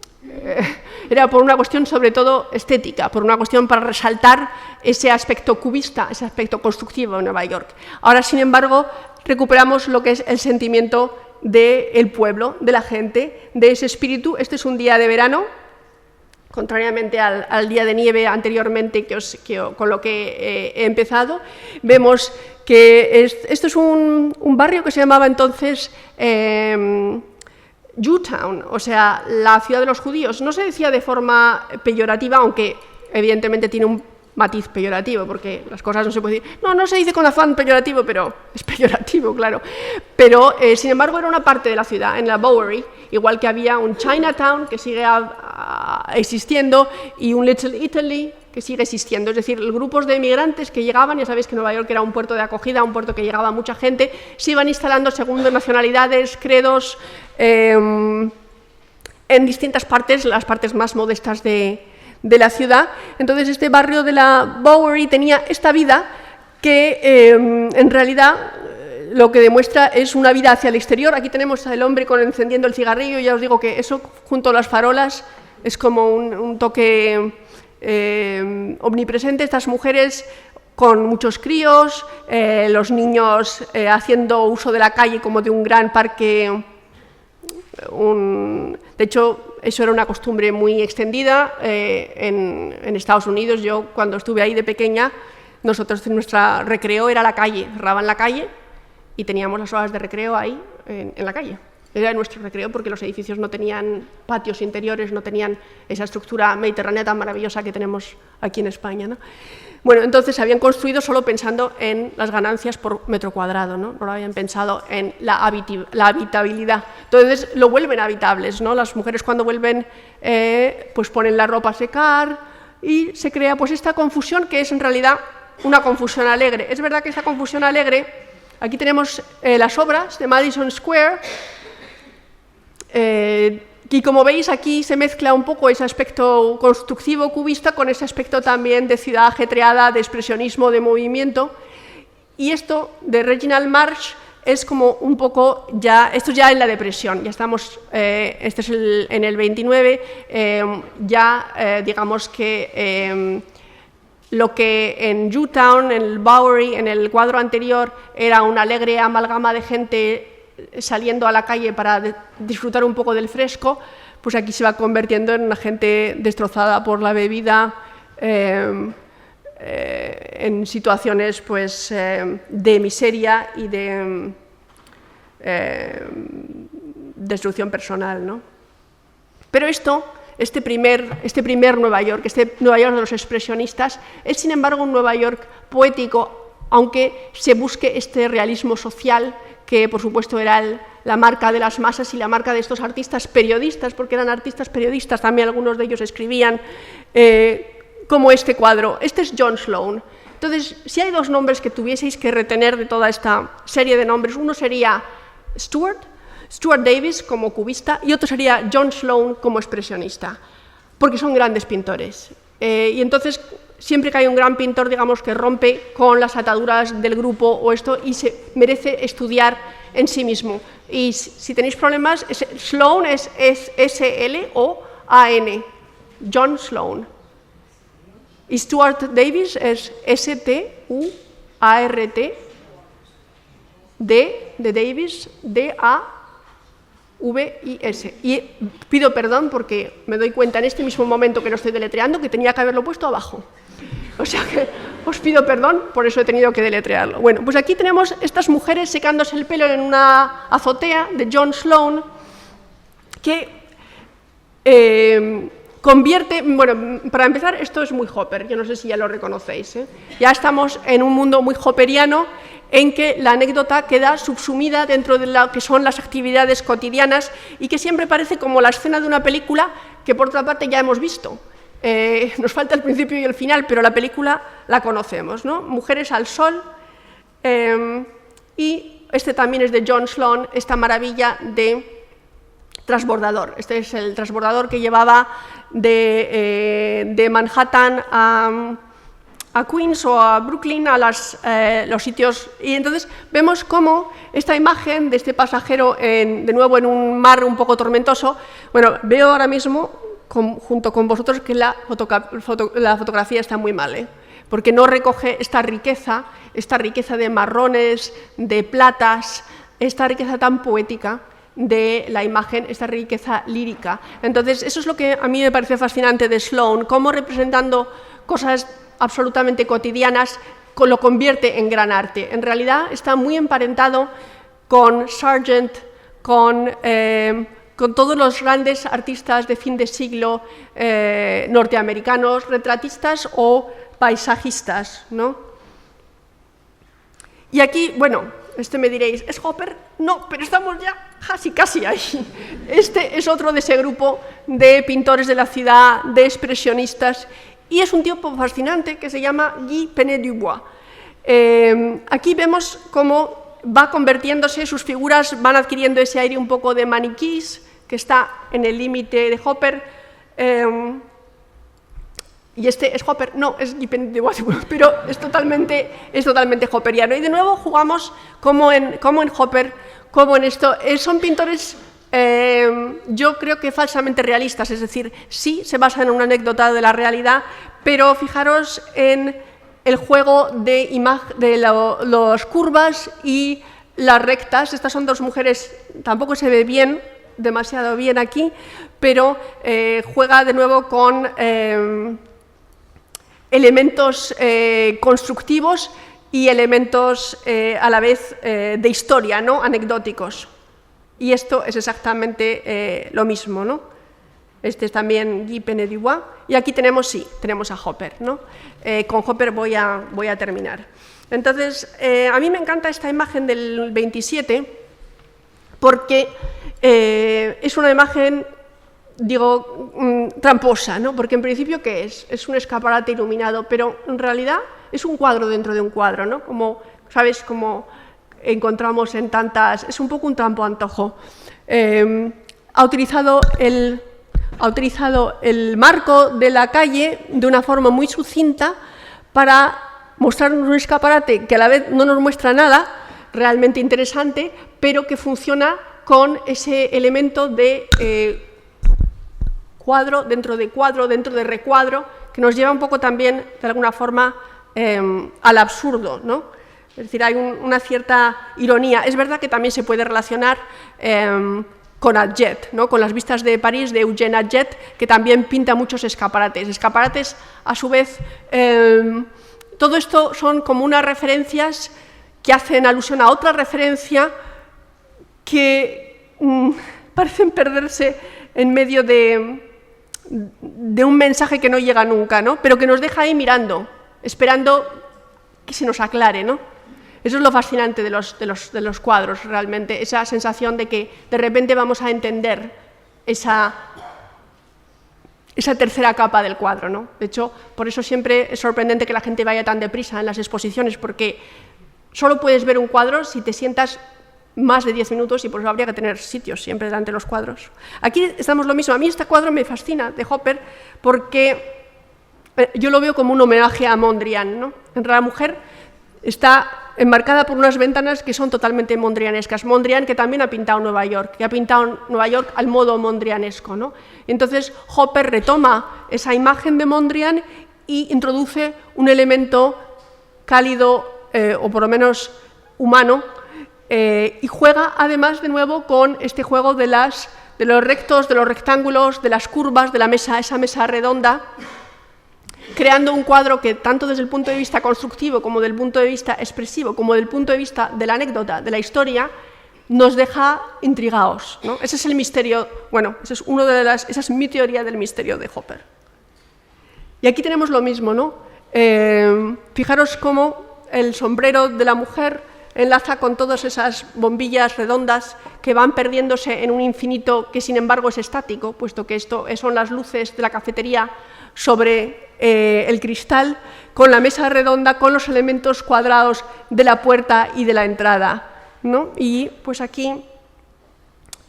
era por una cuestión sobre todo estética, por una cuestión para resaltar ese aspecto cubista, ese aspecto constructivo de Nueva York. Ahora, sin embargo, recuperamos lo que es el sentimiento del pueblo, de la gente, de ese espíritu. Este es un día de verano, contrariamente al día de nieve anteriormente con lo que he empezado. Vemos que esto es un barrio que se llamaba entonces Jewtown, o sea, la ciudad de los judíos. No se decía de forma peyorativa, aunque evidentemente tiene un matiz peyorativo, porque las cosas no se puede decir, no se dice con afán peyorativo, pero es peyorativo, claro. Pero, sin embargo, era una parte de la ciudad, en la Bowery, igual que había un Chinatown, que sigue existiendo, y un Little Italy, que sigue existiendo. Es decir, grupos de emigrantes que llegaban, ya sabéis que Nueva York era un puerto de acogida, un puerto que llegaba mucha gente, se iban instalando según nacionalidades, credos, en distintas partes, las partes más modestas de la ciudad. Entonces este barrio de la Bowery tenía esta vida que en realidad lo que demuestra es una vida hacia el exterior. Aquí tenemos al hombre encendiendo el cigarrillo, ya os digo que eso junto a las farolas es como un toque omnipresente. Estas mujeres con muchos críos, los niños haciendo uso de la calle como de un gran parque. De hecho, eso era una costumbre muy extendida en Estados Unidos. Yo, cuando estuve ahí de pequeña, nosotros, nuestra recreo era la calle, cerraban la calle y teníamos las horas de recreo ahí, en la calle. Era nuestro recreo porque los edificios no tenían patios interiores, no tenían esa estructura mediterránea tan maravillosa que tenemos aquí en España, ¿no? Bueno, entonces se habían construido solo pensando en las ganancias por metro cuadrado, ¿no? No lo habían pensado en la habitabilidad. Entonces lo vuelven habitables, ¿no? Las mujeres cuando vuelven pues ponen la ropa a secar y se crea pues esta confusión que es en realidad una confusión alegre. Es verdad que esa confusión alegre, aquí tenemos las obras de Madison Square, y como veis aquí se mezcla un poco ese aspecto constructivo cubista con ese aspecto también de ciudad ajetreada, de expresionismo, de movimiento, y esto de Reginald Marsh es como un poco ya, esto ya en la depresión, ya estamos, este es en el 29, digamos que lo que en Jewtown, en el Bowery, en el cuadro anterior era una alegre amalgama de gente saliendo a la calle para disfrutar un poco del fresco, pues aquí se va convirtiendo en una gente destrozada por la bebida, en situaciones pues, de miseria y de destrucción personal, ¿no? Pero este primer Nueva York, este Nueva York de los expresionistas, es sin embargo un Nueva York poético, aunque se busque este realismo social que por supuesto era la marca de las masas y la marca de estos artistas periodistas, porque eran artistas periodistas, también algunos de ellos escribían, como este cuadro. Este es John Sloan. Entonces, si hay dos nombres que tuvieseis que retener de toda esta serie de nombres, uno sería Stuart Davis como cubista y otro sería John Sloan como expresionista, porque son grandes pintores. Y entonces, siempre que hay un gran pintor, digamos, que rompe con las ataduras del grupo o esto y se merece estudiar en sí mismo. Y si tenéis problemas, Sloan es S-L-O-A-N, John Sloan. Y Stuart Davis es S-T-U-A-R-T, D de Davis, D-A-V-I-S. Y pido perdón porque me doy cuenta en este mismo momento que lo estoy deletreando que tenía que haberlo puesto abajo. O sea que os pido perdón, por eso he tenido que deletrearlo. Bueno, pues aquí tenemos estas mujeres secándose el pelo en una azotea de John Sloan, que convierte, bueno, para empezar, esto es muy Hopper, yo no sé si ya lo reconocéis, ¿eh? Ya estamos en un mundo muy hopperiano en que la anécdota queda subsumida dentro de lo que son las actividades cotidianas y que siempre parece como la escena de una película que por otra parte ya hemos visto. Nos falta el principio y el final, pero la película la conocemos, ¿no? Mujeres al sol, y este también es de John Sloan, esta maravilla de transbordador. Este es el transbordador que llevaba de Manhattan a Queens o a Brooklyn, a los sitios. Y entonces vemos cómo esta imagen de este pasajero, de nuevo en un mar un poco tormentoso, bueno, veo ahora mismo, junto con vosotros, que la fotografía está muy mal, porque no recoge esta riqueza de marrones, de platas, esta riqueza tan poética de la imagen, esta riqueza lírica. Entonces, eso es lo que a mí me parece fascinante de Sloan, cómo representando cosas absolutamente cotidianas lo convierte en gran arte. En realidad está muy emparentado con Sargent, con todos los grandes artistas de fin de siglo norteamericanos, retratistas o paisajistas, ¿no? Y aquí, bueno, me diréis, ¿es Hopper? No, pero estamos ya casi ahí. Este es otro de ese grupo de pintores de la ciudad, de expresionistas, y es un tipo fascinante que se llama Guy Penet-Dubois. Aquí vemos cómo va convirtiéndose, sus figuras van adquiriendo ese aire un poco de maniquís, que está en el límite de Hopper. Y este es Hopper, no, es Guy Penet-Dubois, pero es totalmente hopperiano. Y de nuevo jugamos como en Hopper, como en esto. Son pintores, yo creo que falsamente realistas, es decir, sí se basan en una anécdota de la realidad, pero fijaros en el juego de las curvas y las rectas. Estas son dos mujeres, tampoco se ve bien, demasiado bien aquí, pero juega de nuevo con elementos constructivos y elementos a la vez de historia, ¿no? Anecdóticos. Y esto es exactamente lo mismo, ¿no? Este es también Guy Penet-Dubois. Y aquí tenemos a Hopper, ¿no? Con Hopper voy a terminar. Entonces, a mí me encanta esta imagen del 27 porque es una imagen, digo, tramposa, ¿no? Porque en principio, ¿qué es? Es un escaparate iluminado, pero en realidad es un cuadro dentro de un cuadro, ¿no? Como, ¿sabes? Como encontramos en tantas... Es un poco un trampo-antojo. Ha utilizado el marco de la calle de una forma muy sucinta para mostrarnos un escaparate que a la vez no nos muestra nada realmente interesante, pero que funciona con ese elemento de cuadro dentro de recuadro, que nos lleva un poco también, de alguna forma, al absurdo, ¿no? Es decir, hay una cierta ironía. Es verdad que también se puede relacionar con Adjet, ¿no? Con las vistas de París de Eugène Adjet, que también pinta muchos escaparates. Escaparates, a su vez, todo esto son como unas referencias que hacen alusión a otra referencia que parecen perderse en medio de un mensaje que no llega nunca, ¿no? Pero que nos deja ahí mirando, esperando que se nos aclare, ¿no? Eso es lo fascinante de los cuadros, realmente, esa sensación de que de repente vamos a entender esa esa tercera capa del cuadro, ¿no? De hecho, por eso siempre es sorprendente que la gente vaya tan deprisa en las exposiciones, porque solo puedes ver un cuadro si te sientas más de 10 minutos y por eso habría que tener sitios siempre delante de los cuadros. Aquí estamos lo mismo. A mí este cuadro me fascina, de Hopper, porque yo lo veo como un homenaje a Mondrian, ¿no? La mujer está enmarcada por unas ventanas que son totalmente mondrianescas. Mondrian, que también ha pintado Nueva York, que ha pintado Nueva York al modo mondrianesco, ¿no? Entonces, Hopper retoma esa imagen de Mondrian y introduce un elemento cálido, o por lo menos humano, y juega además de nuevo con este juego de los rectos, de los rectángulos, de las curvas, de la mesa, esa mesa redonda, creando un cuadro que tanto desde el punto de vista constructivo como del punto de vista expresivo, como del punto de vista de la anécdota, de la historia, nos deja intrigados, ¿no? Ese es el misterio, bueno, esa es mi teoría del misterio de Hopper. Y aquí tenemos lo mismo, ¿no? Fijaros cómo el sombrero de la mujer enlaza con todas esas bombillas redondas que van perdiéndose en un infinito que sin embargo es estático, puesto que esto son las luces de la cafetería sobre el cristal, con la mesa redonda, con los elementos cuadrados de la puerta y de la entrada, ¿no? Y pues aquí,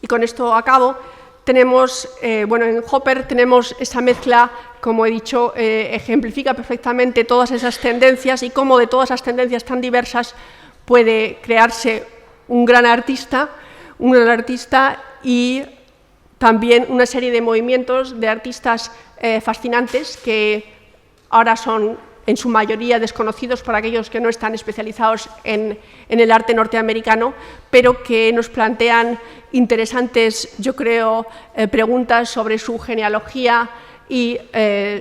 y con esto acabo, tenemos, bueno, en Hopper tenemos esa mezcla, como he dicho, ejemplifica perfectamente todas esas tendencias y cómo de todas esas tendencias tan diversas puede crearse un gran artista y también una serie de movimientos de artistas fascinantes que ahora son en su mayoría desconocidos por aquellos que no están especializados en el arte norteamericano, pero que nos plantean interesantes, yo creo, preguntas sobre su genealogía y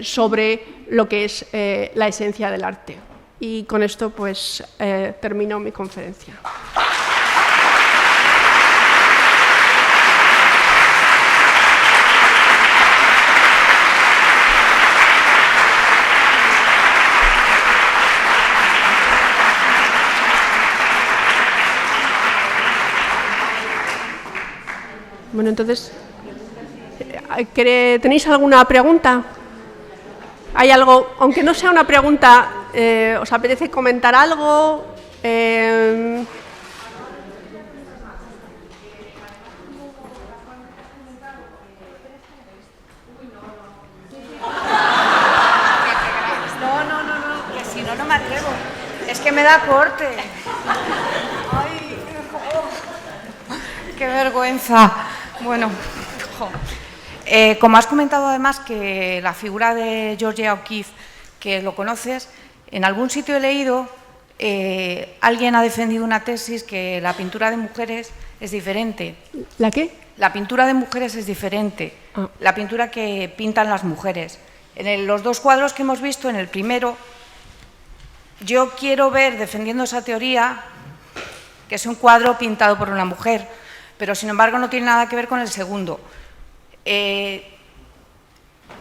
sobre lo que es la esencia del arte. Y con esto pues termino mi conferencia. Bueno, entonces, ¿tenéis alguna pregunta? ¿Hay algo, aunque no sea una pregunta, os apetece comentar algo? No, que si no me atrevo. Es que me da corte. Ay, qué vergüenza. Bueno, como has comentado además que la figura de Georgia O'Keeffe, que lo conoces, en algún sitio he leído, alguien ha defendido una tesis que la pintura de mujeres es diferente. ¿La qué? La pintura de mujeres es diferente, la pintura que pintan las mujeres. En los dos cuadros que hemos visto, en el primero, yo quiero ver, defendiendo esa teoría, que es un cuadro pintado por una mujer, pero sin embargo no tiene nada que ver con el segundo.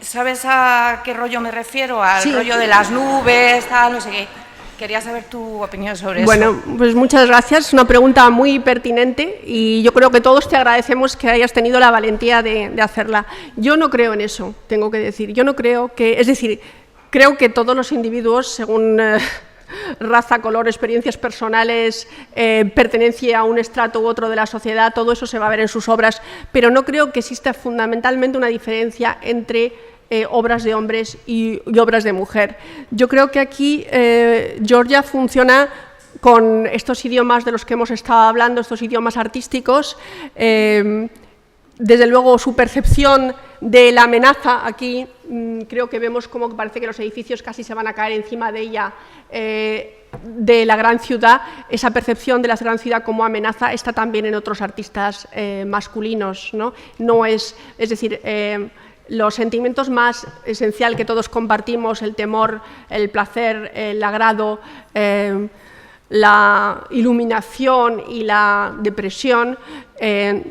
¿Sabes a qué rollo me refiero? Al rollo de las nubes, tal, no sé qué. Quería saber tu opinión sobre eso. Bueno, pues muchas gracias. Es una pregunta muy pertinente y yo creo que todos te agradecemos que hayas tenido la valentía de hacerla. Yo no creo en eso, tengo que decir. Yo no creo que... Es decir, creo que todos los individuos, según raza, color, experiencias personales, pertenencia a un estrato u otro de la sociedad, todo eso se va a ver en sus obras, pero no creo que exista fundamentalmente una diferencia entre obras de hombres y obras de mujer. Yo creo que aquí Georgia funciona con estos idiomas de los que hemos estado hablando, estos idiomas artísticos. Desde luego su percepción de la amenaza, aquí creo que vemos como que parece que los edificios casi se van a caer encima de ella, de la gran ciudad. Esa percepción de la gran ciudad como amenaza está también en otros artistas masculinos, ¿no? No es decir, los sentimientos más esenciales que todos compartimos, el temor, el placer, el agrado, la iluminación y la depresión,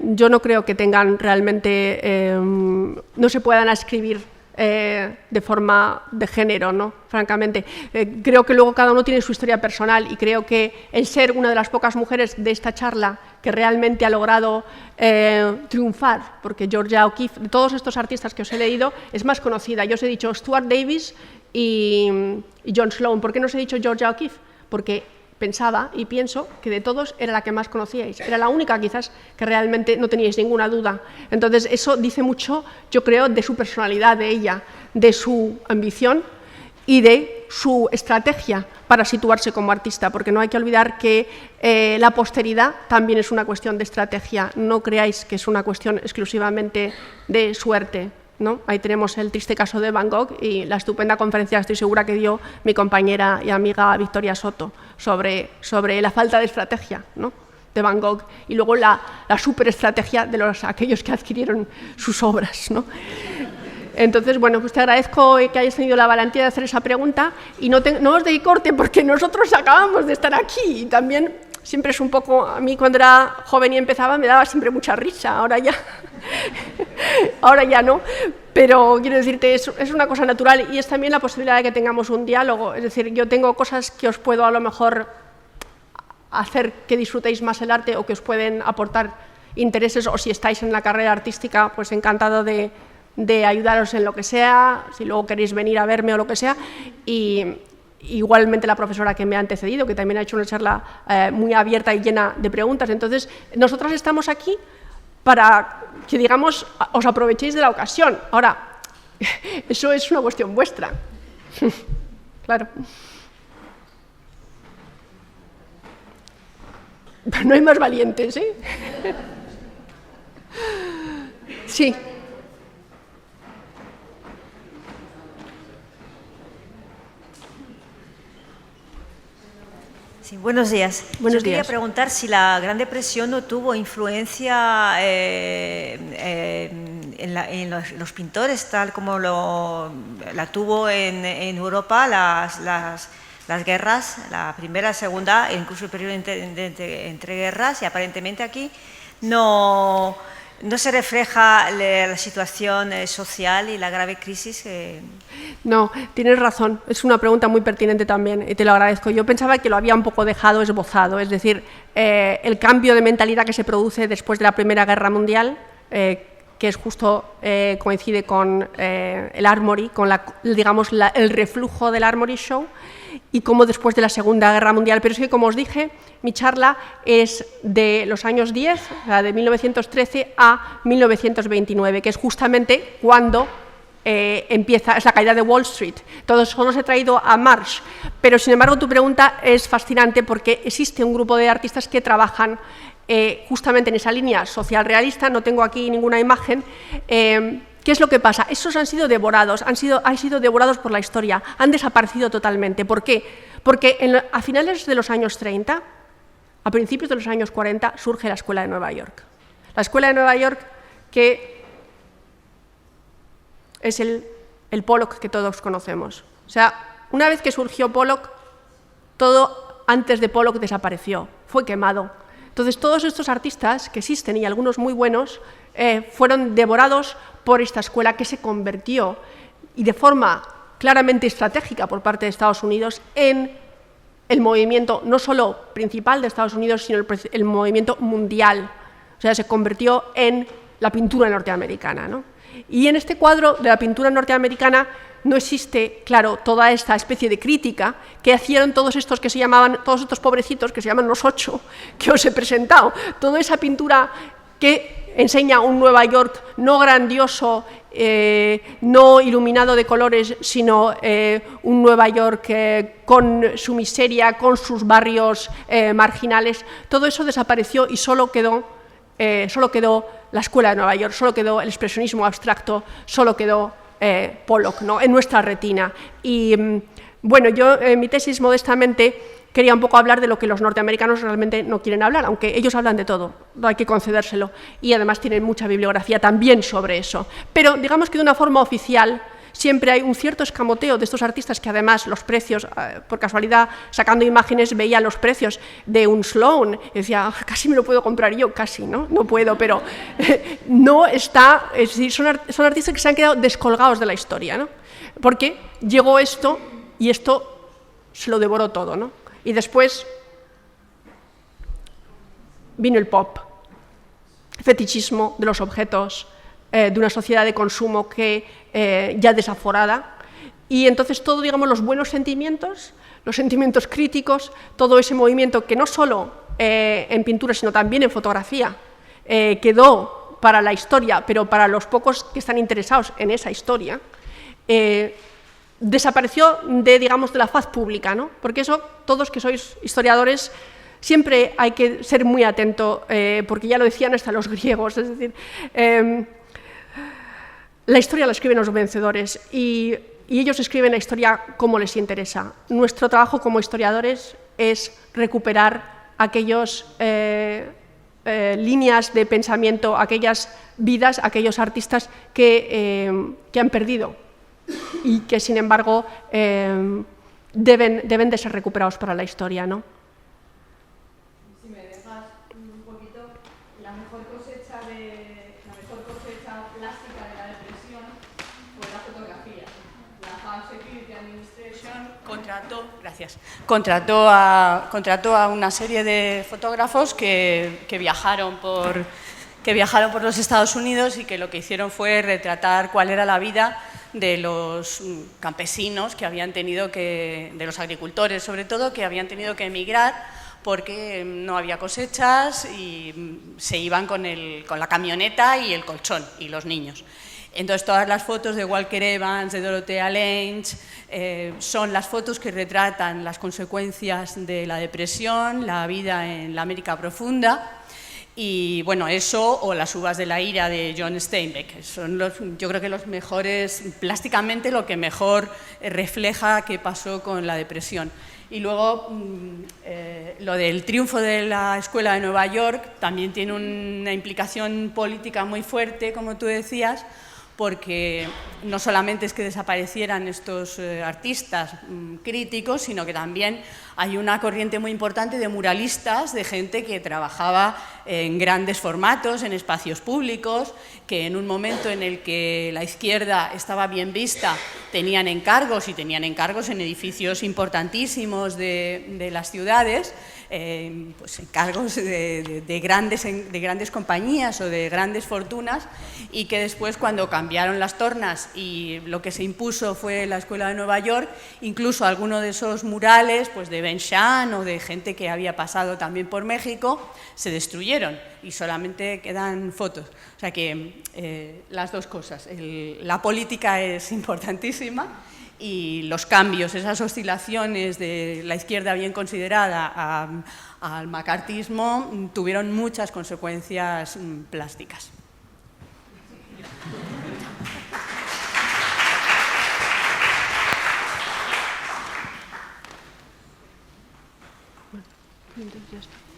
yo no creo que tengan realmente, no se puedan ascribir de forma de género, ¿no? Francamente. Creo que luego cada uno tiene su historia personal y creo que el ser una de las pocas mujeres de esta charla que realmente ha logrado triunfar, porque Georgia O'Keeffe, de todos estos artistas que os he leído, es más conocida. Yo os he dicho Stuart Davis y John Sloan. ¿Por qué no os he dicho Georgia O'Keeffe? Porque pensaba y pienso que de todos era la que más conocíais, era la única quizás que realmente no teníais ninguna duda. Entonces eso dice mucho, yo creo, de su personalidad, de ella, de su ambición y de su estrategia para situarse como artista, porque no hay que olvidar que la posteridad también es una cuestión de estrategia, no creáis que es una cuestión exclusivamente de suerte, ¿no? Ahí tenemos el triste caso de Van Gogh y la estupenda conferencia, estoy segura, que dio mi compañera y amiga Victoria Soto sobre la falta de estrategia, ¿no?, de Van Gogh, y luego la superestrategia de aquellos que adquirieron sus obras, ¿no? Entonces, bueno, pues te agradezco que hayas tenido la valentía de hacer esa pregunta y no os deis corte porque nosotros acabamos de estar aquí y también siempre es un poco, a mí cuando era joven y empezaba me daba siempre mucha risa, ahora ya no, pero quiero decirte, es una cosa natural y es también la posibilidad de que tengamos un diálogo, es decir, yo tengo cosas que os puedo a lo mejor hacer que disfrutéis más el arte o que os pueden aportar intereses, o si estáis en la carrera artística, pues encantado de ayudaros en lo que sea, si luego queréis venir a verme o lo que sea, y igualmente la profesora que me ha antecedido, que también ha hecho una charla muy abierta y llena de preguntas. Entonces, nosotras estamos aquí para que, digamos, os aprovechéis de la ocasión. Ahora, eso es una cuestión vuestra. Claro. No hay más valientes, ¿eh? Sí. Sí, buenos días. Buenos Yo quería días. preguntar si la Gran Depresión no tuvo influencia en los pintores, tal como la tuvo en Europa las guerras, la primera, la segunda, e incluso el periodo entre guerras, y aparentemente aquí no se refleja la situación social y la grave crisis. No, tienes razón, es una pregunta muy pertinente también y te lo agradezco. Yo pensaba que lo había un poco dejado esbozado, es decir, el cambio de mentalidad que se produce después de la Primera Guerra Mundial, que es justo, coincide con el Armory, con el reflujo del Armory Show, y como después de la Segunda Guerra Mundial. Pero es que, como os dije, mi charla es de los años 10, o sea, de 1913 a 1929, que es justamente cuando empieza, es la caída de Wall Street. Todo eso os he traído a Marsh, pero sin embargo tu pregunta es fascinante porque existe un grupo de artistas que trabajan justamente en esa línea social realista. No tengo aquí ninguna imagen. ¿Qué es lo que pasa? Esos han sido devorados, han sido devorados por la historia, han desaparecido totalmente. ¿Por qué? Porque a finales de los años 30, a principios de los años 40, surge la Escuela de Nueva York. La Escuela de Nueva York, que es el Pollock que todos conocemos. O sea, una vez que surgió Pollock, todo antes de Pollock desapareció, fue quemado. Entonces, todos estos artistas que existen, y algunos muy buenos, fueron devorados por esta escuela que se convirtió, y de forma claramente estratégica por parte de Estados Unidos, en el movimiento no solo principal de Estados Unidos, sino el movimiento mundial. O sea, se convirtió en la pintura norteamericana, ¿no? Y en este cuadro de la pintura norteamericana no existe, claro, toda esta especie de crítica que hicieron todos estos que se llamaban, todos estos pobrecitos que se llaman los 8, que os he presentado. Toda esa pintura que enseña un Nueva York no grandioso, no iluminado de colores, sino un Nueva York con su miseria, con sus barrios marginales. Todo eso desapareció y solo quedó la Escuela de Nueva York, solo quedó el expresionismo abstracto, solo quedó Pollock, ¿no?, en nuestra retina. Y bueno, yo en mi tesis modestamente quería un poco hablar de lo que los norteamericanos realmente no quieren hablar, aunque ellos hablan de todo, no hay que concedérselo, y además tienen mucha bibliografía también sobre eso. Pero digamos que de una forma oficial siempre hay un cierto escamoteo de estos artistas que además los precios, por casualidad, sacando imágenes, veía los precios de un Sloan y decía, casi me lo puedo comprar yo, casi, ¿no? No puedo, pero no está, es decir, son artistas que se han quedado descolgados de la historia, ¿no? Porque llegó esto y esto se lo devoró todo, ¿no? Y después vino el pop, fetichismo de los objetos, de una sociedad de consumo que ya desaforada, y entonces todo, digamos, los buenos sentimientos, los sentimientos críticos, todo ese movimiento que no solo en pintura, sino también en fotografía, quedó para la historia, pero para los pocos que están interesados en esa historia, desapareció digamos, de la faz pública, ¿no? Porque eso, todos que sois historiadores, siempre hay que ser muy atento, porque ya lo decían hasta los griegos, es decir, la historia la escriben los vencedores y ellos escriben la historia como les interesa. Nuestro trabajo como historiadores es recuperar aquellas líneas de pensamiento, aquellas vidas, aquellos artistas que han perdido y que, sin embargo, deben de ser recuperados para la historia, ¿no? Si me dejas un poquito, la mejor cosecha plástica de la depresión fue la fotografía. La House Security Administration contrató a una serie de fotógrafos que viajaron por los Estados Unidos y que lo que hicieron fue retratar cuál era la vida de los campesinos que habían tenido de los agricultores sobre todo, que habían tenido que emigrar porque no había cosechas y se iban con la camioneta y el colchón y los niños. Entonces todas las fotos de Walker Evans, de Dorothea Lange, son las fotos que retratan las consecuencias de la depresión, la vida en la América profunda. Y bueno, eso o Las uvas de la ira de John Steinbeck, son yo creo que los mejores, plásticamente lo que mejor refleja qué pasó con la depresión. Y luego lo del triunfo de la Escuela de Nueva York también tiene una implicación política muy fuerte, como tú decías, porque no solamente es que desaparecieran estos artistas críticos, sino que también hay una corriente muy importante de muralistas, de gente que trabajaba en grandes formatos, en espacios públicos, que en un momento en el que la izquierda estaba bien vista, tenían encargos en edificios importantísimos de las ciudades, pues encargos de grandes compañías o de grandes fortunas, y que después, cuando cambiaron las tornas y lo que se impuso fue la Escuela de Nueva York, incluso algunos de esos murales, pues de Ben Shahn o de gente que había pasado también por México, se destruyeron y solamente quedan fotos. O sea que las dos cosas, la política es importantísima y los cambios, esas oscilaciones de la izquierda bien considerada al macartismo tuvieron muchas consecuencias plásticas. Entonces ya está.